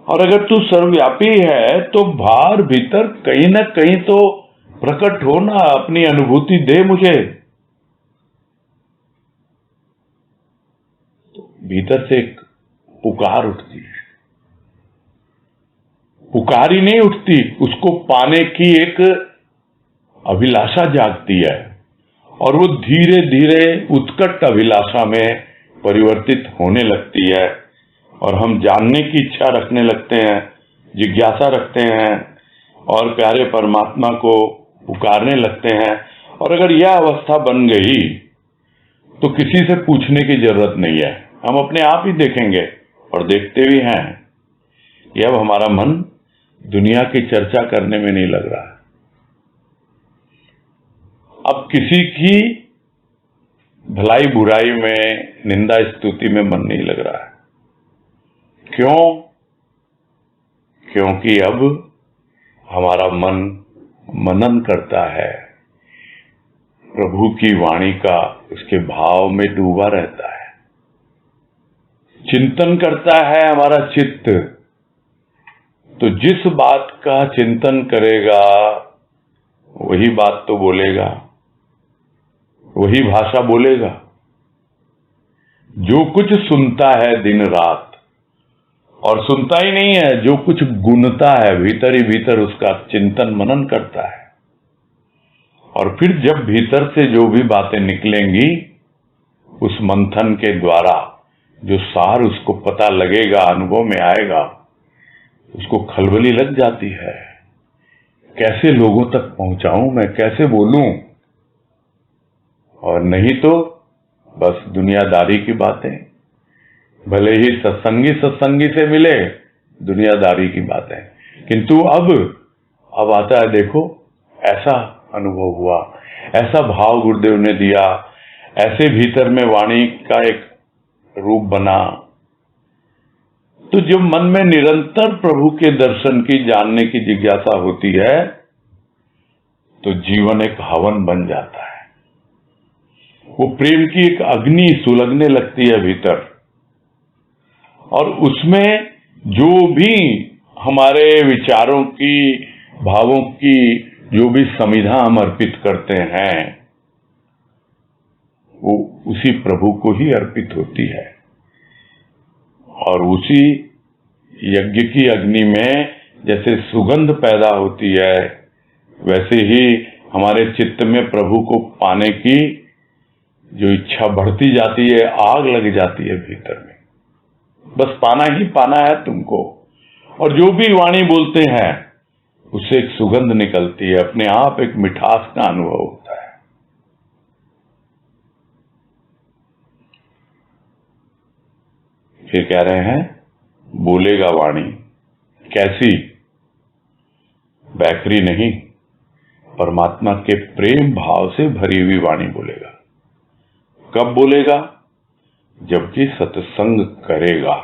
और अगर तू सर्वव्यापी है तो बाहर भीतर कहीं ना कहीं तो प्रकट हो ना, अपनी अनुभूति दे मुझे। तो भीतर से एक पुकार उठती है, पुकार ही नहीं उठती, उसको पाने की एक अभिलाषा जागती है और वो धीरे धीरे उत्कट अभिलाषा में परिवर्तित होने लगती है। और हम जानने की इच्छा रखने लगते हैं, जिज्ञासा रखते हैं और प्यारे परमात्मा को पुकारने लगते हैं। और अगर यह अवस्था बन गई तो किसी से पूछने की जरूरत नहीं है, हम अपने आप ही देखेंगे और देखते भी हैं कि अब हमारा मन दुनिया की चर्चा करने में नहीं लग रहा है। अब किसी की भलाई बुराई में, निंदा स्तुति में मन नहीं लग रहा है। क्यों? क्योंकि अब हमारा मन मनन करता है, प्रभु की वाणी का, उसके भाव में डूबा रहता है, चिंतन करता है हमारा चित्त। तो जिस बात का चिंतन करेगा वही बात तो बोलेगा, वही भाषा बोलेगा। जो कुछ सुनता है दिन रात, और सुनता ही नहीं है, जो कुछ गुनता है भीतर ही भीतर, उसका चिंतन मनन करता है। और फिर जब भीतर से जो भी बातें निकलेंगी, उस मंथन के द्वारा जो सार उसको पता लगेगा, अनुभव में आएगा, उसको खलबली लग जाती है। कैसे लोगों तक पहुंचाऊं मैं, कैसे बोलूं? और नहीं तो बस दुनियादारी की बातें, भले ही सत्संगी से मिले, दुनियादारी की बातें। किंतु अब आता है, देखो ऐसा अनुभव हुआ, ऐसा भाव गुरुदेव ने दिया, ऐसे भीतर में वाणी का एक रूप बना। तो जब मन में निरंतर प्रभु के दर्शन की, जानने की जिज्ञासा होती है, तो जीवन एक हवन बन जाता है। वो प्रेम की एक अग्नि सुलगने लगती है भीतर, और उसमें जो भी हमारे विचारों की, भावों की जो भी समिधा हम अर्पित करते हैं, वो उसी प्रभु को ही अर्पित होती है। और उसी यज्ञ की अग्नि में जैसे सुगंध पैदा होती है, वैसे ही हमारे चित्त में प्रभु को पाने की जो इच्छा बढ़ती जाती है, आग लग जाती है भीतर में। बस पाना ही पाना है तुमको। और जो भी वाणी बोलते हैं उससे एक सुगंध निकलती है, अपने आप एक मिठास का अनुभव होता है। फिर कह रहे हैं, बोलेगा वाणी कैसी? बैकरी नहीं, परमात्मा के प्रेम भाव से भरी हुई वाणी बोलेगा। कब बोलेगा? जबकि सत्संग करेगा।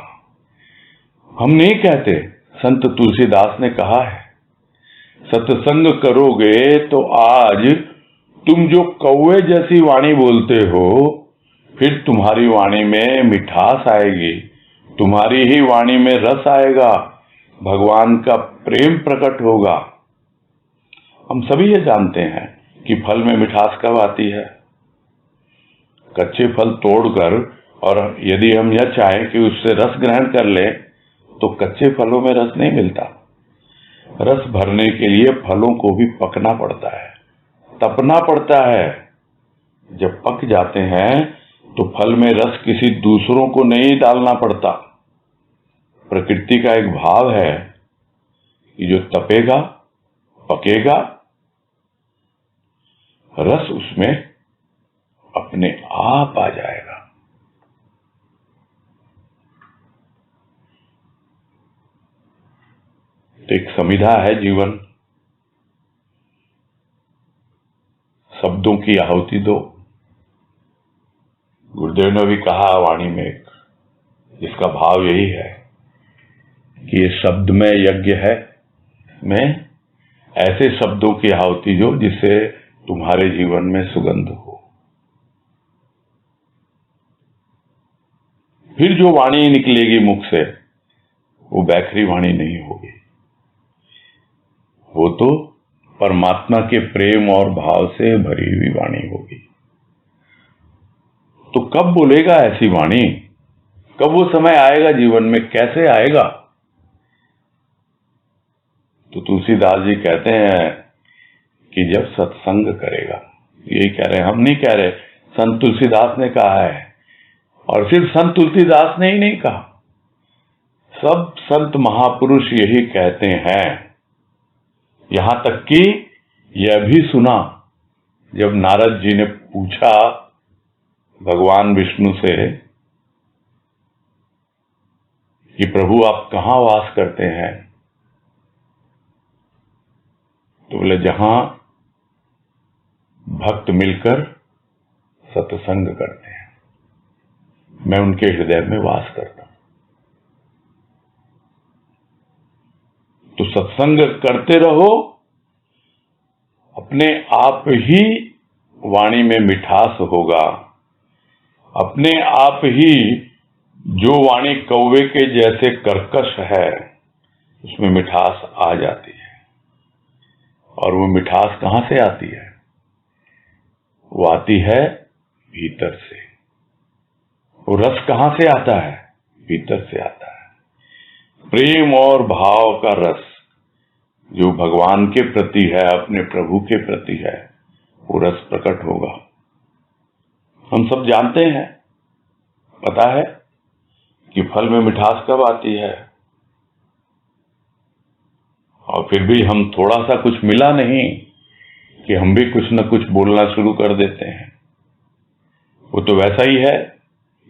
हम नहीं कहते, संत तुलसीदास ने कहा है, सत्संग करोगे तो आज तुम जो कौवे जैसी वाणी बोलते हो, फिर तुम्हारी वाणी में मिठास आएगी, तुम्हारी ही वाणी में रस आएगा, भगवान का प्रेम प्रकट होगा। हम सभी ये जानते हैं कि फल में मिठास कब आती है? कच्चे फल तोड़कर, और यदि हम यह चाहें कि उससे रस ग्रहण कर ले, तो कच्चे फलों में रस नहीं मिलता। रस भरने के लिए फलों को भी पकना पड़ता है, तपना पड़ता है। जब पक जाते हैं तो फल में रस किसी दूसरों को नहीं डालना पड़ता। प्रकृति का एक भाव है कि जो तपेगा, पकेगा, रस उसमें अपने आप आ जाएगा। तो एक समिधा है जीवन। शब्दों की आहुति दो। गुरुदेव ने भी कहा वाणी में एक, जिसका भाव यही है कि ये शब्द में यज्ञ है, में ऐसे शब्दों की आहुति दो जिससे तुम्हारे जीवन में सुगंध हो। फिर जो वाणी निकलेगी मुख से, वो बैखरी वाणी नहीं होगी, वो तो परमात्मा के प्रेम और भाव से भरी हुई वाणी होगी। तो कब बोलेगा ऐसी वाणी? कब वो समय आएगा जीवन में? कैसे आएगा? तो तुलसीदास जी कहते हैं कि जब सत्संग करेगा। यही कह रहे हैं, हम नहीं कह रहे, संत तुलसीदास ने कहा है। और सिर्फ संत तुलसीदास ने ही नहीं कहा, सब संत महापुरुष यही कहते हैं। यहां तक कि यह भी सुना जब नारद जी ने पूछा भगवान विष्णु से कि प्रभु आप कहां वास करते हैं? तो बोले, जहां भक्त मिलकर सत्संग करते हैं, मैं उनके हृदय में वास करता हूं। तो सत्संग करते रहो, अपने आप ही वाणी में मिठास होगा। अपने आप ही जो वाणी कौवे के जैसे कर्कश है, उसमें मिठास आ जाती है। और वो मिठास कहां से आती है? वो आती है भीतर से। वो रस कहां से आता है? भीतर से आता है। प्रेम और भाव का रस जो भगवान के प्रति है, अपने प्रभु के प्रति है, वो रस प्रकट होगा। हम सब जानते हैं, पता है कि फल में मिठास कब आती है, और फिर भी हम थोड़ा सा कुछ मिला नहीं कि हम भी कुछ न कुछ बोलना शुरू कर देते हैं। वो तो वैसा ही है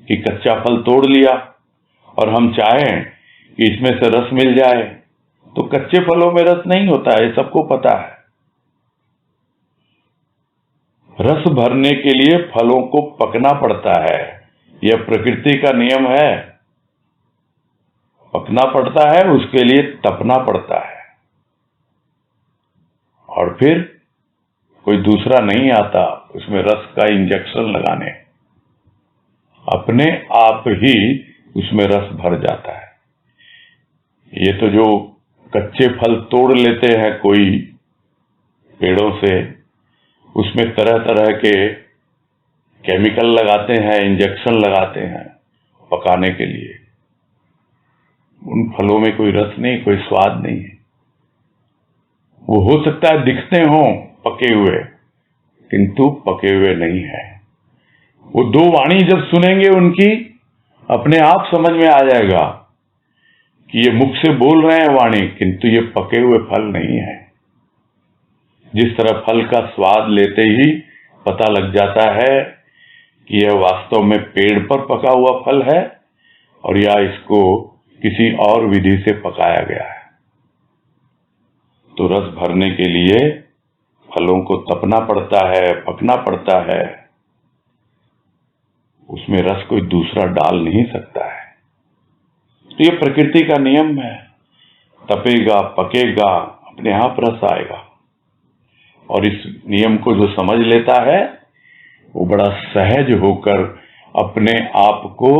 कि कच्चा फल तोड़ लिया और हम चाहें कि इसमें से रस मिल जाए, तो कच्चे फलों में रस नहीं होता है, सबको पता है। रस भरने के लिए फलों को पकना पड़ता है, यह प्रकृति का नियम है। पकना पड़ता है, उसके लिए तपना पड़ता है, और फिर कोई दूसरा नहीं आता उसमें रस का इंजेक्शन लगाने, अपने आप ही उसमें रस भर जाता है। ये तो जो कच्चे फल तोड़ लेते हैं कोई पेड़ों से, उसमें तरह तरह के केमिकल लगाते हैं, इंजेक्शन लगाते हैं पकाने के लिए। उन फलों में कोई रस नहीं, कोई स्वाद नहीं है। वो हो सकता है दिखते हों पके हुए, किंतु पके हुए नहीं है। वो दो वाणी जब सुनेंगे उनकी, अपने आप समझ में आ जाएगा कि ये मुख से बोल रहे हैं वाणी, किंतु ये पके हुए फल नहीं है। जिस तरह फल का स्वाद लेते ही पता लग जाता है कि यह वास्तव में पेड़ पर पका हुआ फल है और या इसको किसी और विधि से पकाया गया है। तो रस भरने के लिए फलों को तपना पड़ता है, पकना पड़ता है, उसमें रस कोई दूसरा डाल नहीं सकता है। तो ये प्रकृति का नियम है, तपेगा पकेगा अपने आप रस आएगा। और इस नियम को जो समझ लेता है वो बड़ा सहज होकर अपने आप को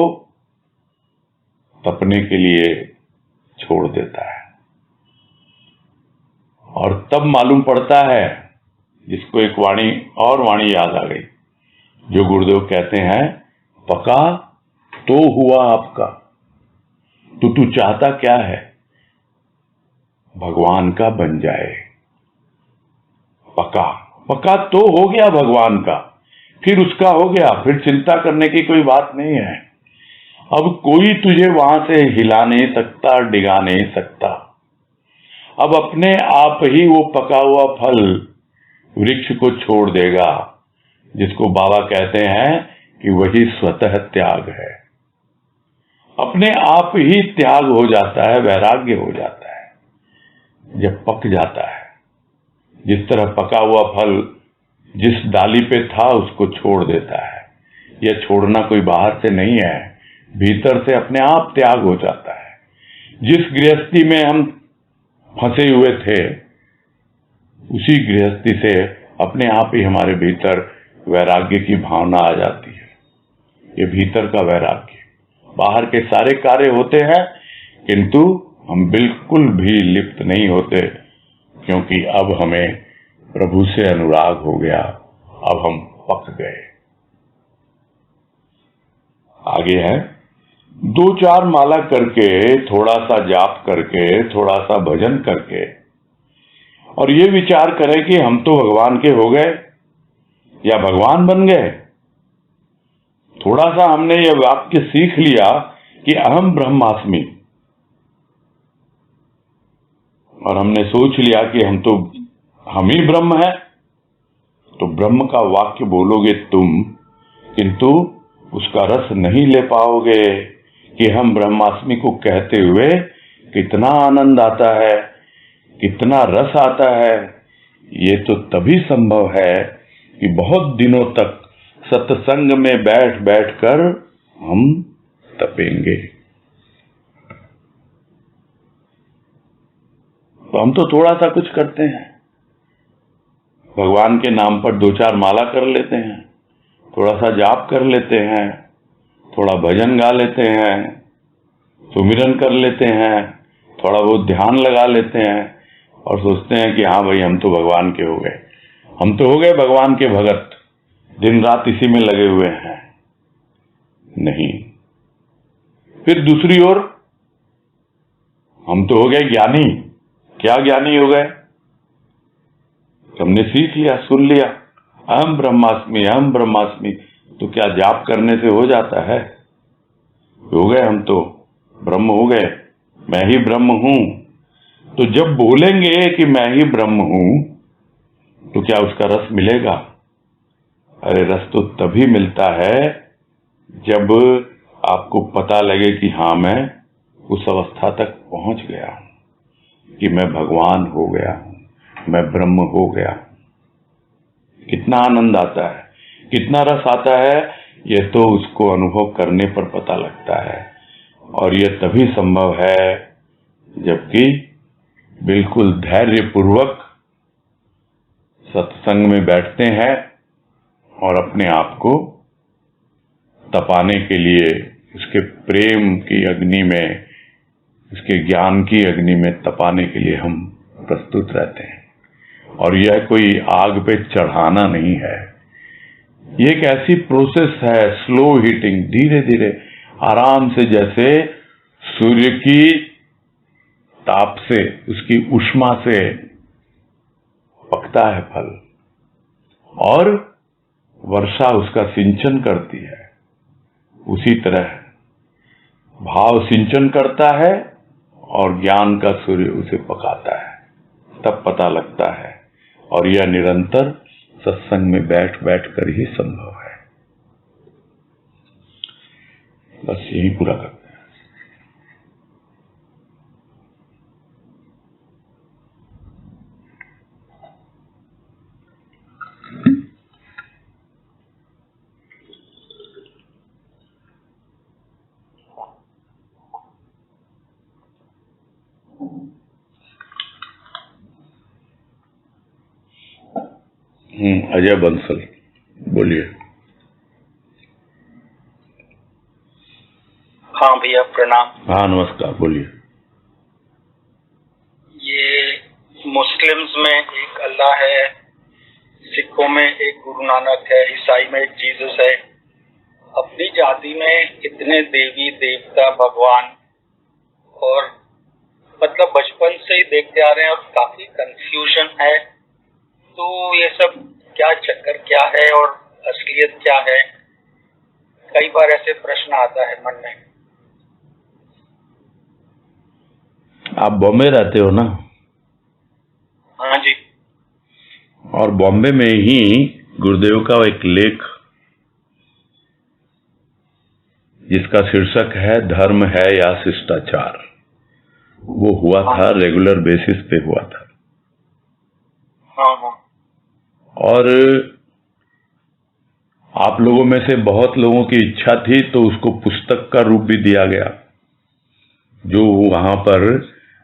तपने के लिए छोड़ देता है। और तब मालूम पड़ता है, जिसको एक वाणी और वाणी याद आ गई, जो गुरुदेव कहते हैं, पका तो हुआ आपका। तो तू चाहता क्या है? भगवान का बन जाए। पका पका तो हो गया भगवान का, फिर उसका हो गया, फिर चिंता करने की कोई बात नहीं है। अब कोई तुझे वहां से हिला नहीं सकता, डिगा नहीं सकता। अब अपने आप ही वो पका हुआ फल वृक्ष को छोड़ देगा, जिसको बाबा कहते हैं कि वही स्वतः त्याग है। अपने आप ही त्याग हो जाता है, वैराग्य हो जाता है जब पक जाता है। जिस तरह पका हुआ फल जिस डाली पे था उसको छोड़ देता है। यह छोड़ना कोई बाहर से नहीं है, भीतर से अपने आप त्याग हो जाता है। जिस गृहस्थी में हम फंसे हुए थे, उसी गृहस्थी से अपने आप ही हमारे भीतर वैराग्य की भावना आ जाती है। ये भीतर का वैराग्य। बाहर के सारे कार्य होते हैं, किंतु हम बिल्कुल भी लिप्त नहीं होते, क्योंकि अब हमें प्रभु से अनुराग हो गया, अब हम पक गए। आगे है, 2-4 माला करके, थोड़ा सा जाप करके, थोड़ा सा भजन करके, और ये विचार करें कि हम तो भगवान के हो गए या भगवान बन गए। थोड़ा सा हमने यह वाक्य सीख लिया कि अहम ब्रह्मास्मि, और हमने सोच लिया कि हम ही ब्रह्म है, तो ब्रह्म का वाक्य बोलोगे तुम, किंतु उसका रस नहीं ले पाओगे कि हम ब्रह्मास्मि को कहते हुए कितना आनंद आता है, कितना रस आता है। ये तो तभी संभव है कि बहुत दिनों तक सत्संग में बैठ बैठ कर हम तपेंगे। तो हम तो थोड़ा सा कुछ करते हैं, भगवान के नाम पर 2-4 माला कर लेते हैं, थोड़ा सा जाप कर लेते हैं, थोड़ा भजन गा लेते हैं, सुमिरन कर लेते हैं, थोड़ा बहुत ध्यान लगा लेते हैं, और सोचते हैं कि हाँ भाई हम तो भगवान के हो गए, हम तो हो गए भगवान के भगत, दिन रात इसी में लगे हुए हैं। नहीं। फिर दूसरी ओर हम तो हो गए ज्ञानी। क्या ज्ञानी हो गए? हमने सीख लिया, सुन लिया, अहम ब्रह्मास्मि, अहम ब्रह्मास्मि। तो क्या जाप करने से हो जाता है? हो गए हम तो ब्रह्म हो गए, मैं ही ब्रह्म हूं। तो जब बोलेंगे कि मैं ही ब्रह्म हूं, तो क्या उसका रस मिलेगा? अरे रस तो तभी मिलता है जब आपको पता लगे कि हाँ मैं उस अवस्था तक पहुंच गया हूं कि मैं भगवान हो गया हूं, मैं ब्रह्म हो गया हूं। कितना आनंद आता है, कितना रस आता है, ये तो उसको अनुभव करने पर पता लगता है। और यह तभी संभव है जबकि बिल्कुल धैर्यपूर्वक सत्संग में बैठते हैं और अपने आप को तपाने के लिए उसके प्रेम की अग्नि में, उसके ज्ञान की अग्नि में तपाने के लिए हम प्रस्तुत रहते हैं। और यह कोई आग पे चढ़ाना नहीं है, ये एक ऐसी प्रोसेस है, स्लो हीटिंग, धीरे धीरे आराम से, जैसे सूर्य की ताप से, उसकी ऊष्मा से पकता है फल और वर्षा उसका सिंचन करती है। उसी तरह भाव सिंचन करता है और ज्ञान का सूर्य उसे पकाता है, तब पता लगता है। और यह निरंतर सत्संग में बैठ बैठ कर ही संभव है। बस यही पूरा करते हैं। अजय बंसल, बोलिए। हाँ भैया प्रणाम। हाँ नमस्कार, बोलिए। ये मुस्लिम्स में एक अल्लाह है, सिखों में एक गुरु नानक है, ईसाई में एक जीसस है। अपनी जाति में इतने देवी देवता भगवान, और मतलब बचपन से ही देखते आ रहे हैं और काफी कंफ्यूजन है। तो ये सब क्या चक्कर क्या है और असलियत क्या है, कई बार ऐसे प्रश्न आता है मन में। आप बॉम्बे रहते हो ना? हाँ जी। और बॉम्बे में ही गुरुदेव का एक लेख जिसका शीर्षक है धर्म है या शिष्टाचार, वो हुआ था, रेगुलर बेसिस पे हुआ था। हाँ। और आप लोगों में से बहुत लोगों की इच्छा थी तो उसको पुस्तक का रूप भी दिया गया, जो वहां पर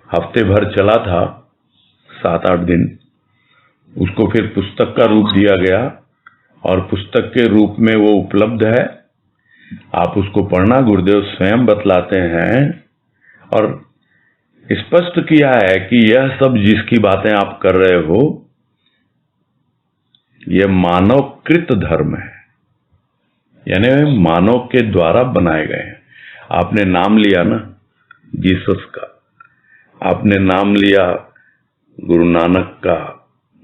हफ्ते भर चला था, 7-8 दिन। उसको फिर पुस्तक का रूप दिया गया और पुस्तक के रूप में वो उपलब्ध है। आप उसको पढ़ना, गुरुदेव स्वयं बतलाते हैं और स्पष्ट किया है कि यह सब जिसकी बातें आप कर रहे हो, यह मानवकृत धर्म है, यानी मानव के द्वारा बनाए गए हैं। आपने नाम लिया ना जीसस का, आपने नाम लिया गुरु नानक का,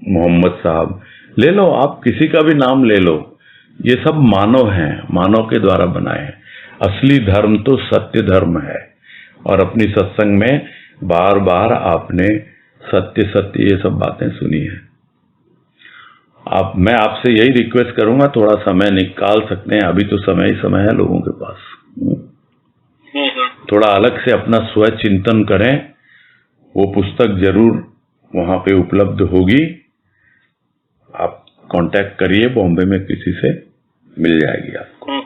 मोहम्मद साहब, ले लो, आप किसी का भी नाम ले लो, ये सब मानव हैं, मानव के द्वारा बनाए हैं। असली धर्म तो सत्य धर्म है। और अपनी सत्संग में बार बार आपने सत्य सत्य ये सब बातें सुनी है। मैं आपसे यही रिक्वेस्ट करूंगा, थोड़ा समय निकाल सकते हैं, अभी तो समय ही समय है लोगों के पास, थोड़ा अलग से अपना स्व चिंतन करें। वो पुस्तक जरूर वहां पे उपलब्ध होगी, आप कांटेक्ट करिए, बॉम्बे में किसी से मिल जाएगी आपको।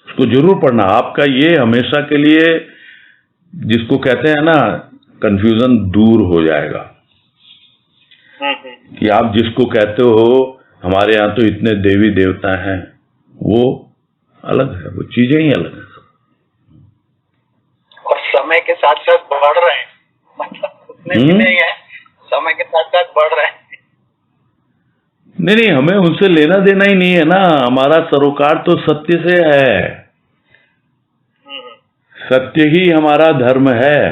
उसको जरूर पढ़ना। आपका ये हमेशा के लिए, जिसको कहते हैं ना, कंफ्यूजन दूर हो जाएगा कि आप जिसको कहते हो हमारे यहाँ तो इतने देवी देवता हैं, वो अलग है, वो चीजें ही अलग है। और समय के साथ साथ बढ़ रहे हैं, मतलब उतने भी नहीं है, समय के साथ साथ बढ़ रहे हैं। नहीं, हमें उनसे लेना देना ही नहीं है ना, हमारा सरोकार तो सत्य से है, सत्य ही हमारा धर्म है।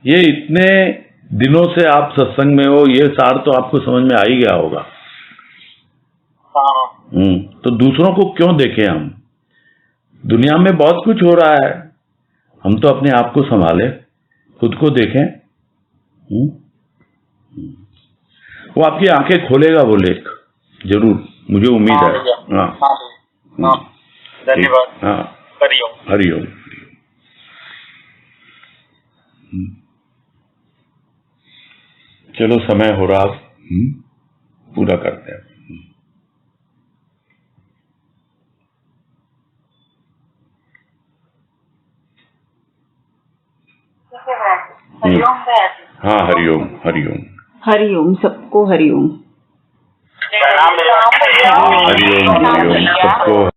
ये इतने दिनों से आप सत्संग में हो, ये सार तो आपको समझ में आ ही गया होगा। तो दूसरों को क्यों देखें हम? दुनिया में बहुत कुछ हो रहा है, हम तो अपने आप को संभालें, खुद को देखें। वो आपकी आंखें खोलेगा वो लेख, जरूर, मुझे उम्मीद हाँ है। भैया, हाँ हाँ भैया, हाँ, धन्यवाद। हाँ, हरिओम। हरिओम। चलो, समय हो रहा, पूरा करते हैं। हरिओम बैठ। हाँ, हरिओम, हरिओम, हरिओम, सबको हरिओम। प्रणाम भैया। हरिओम, हरिओम, सबको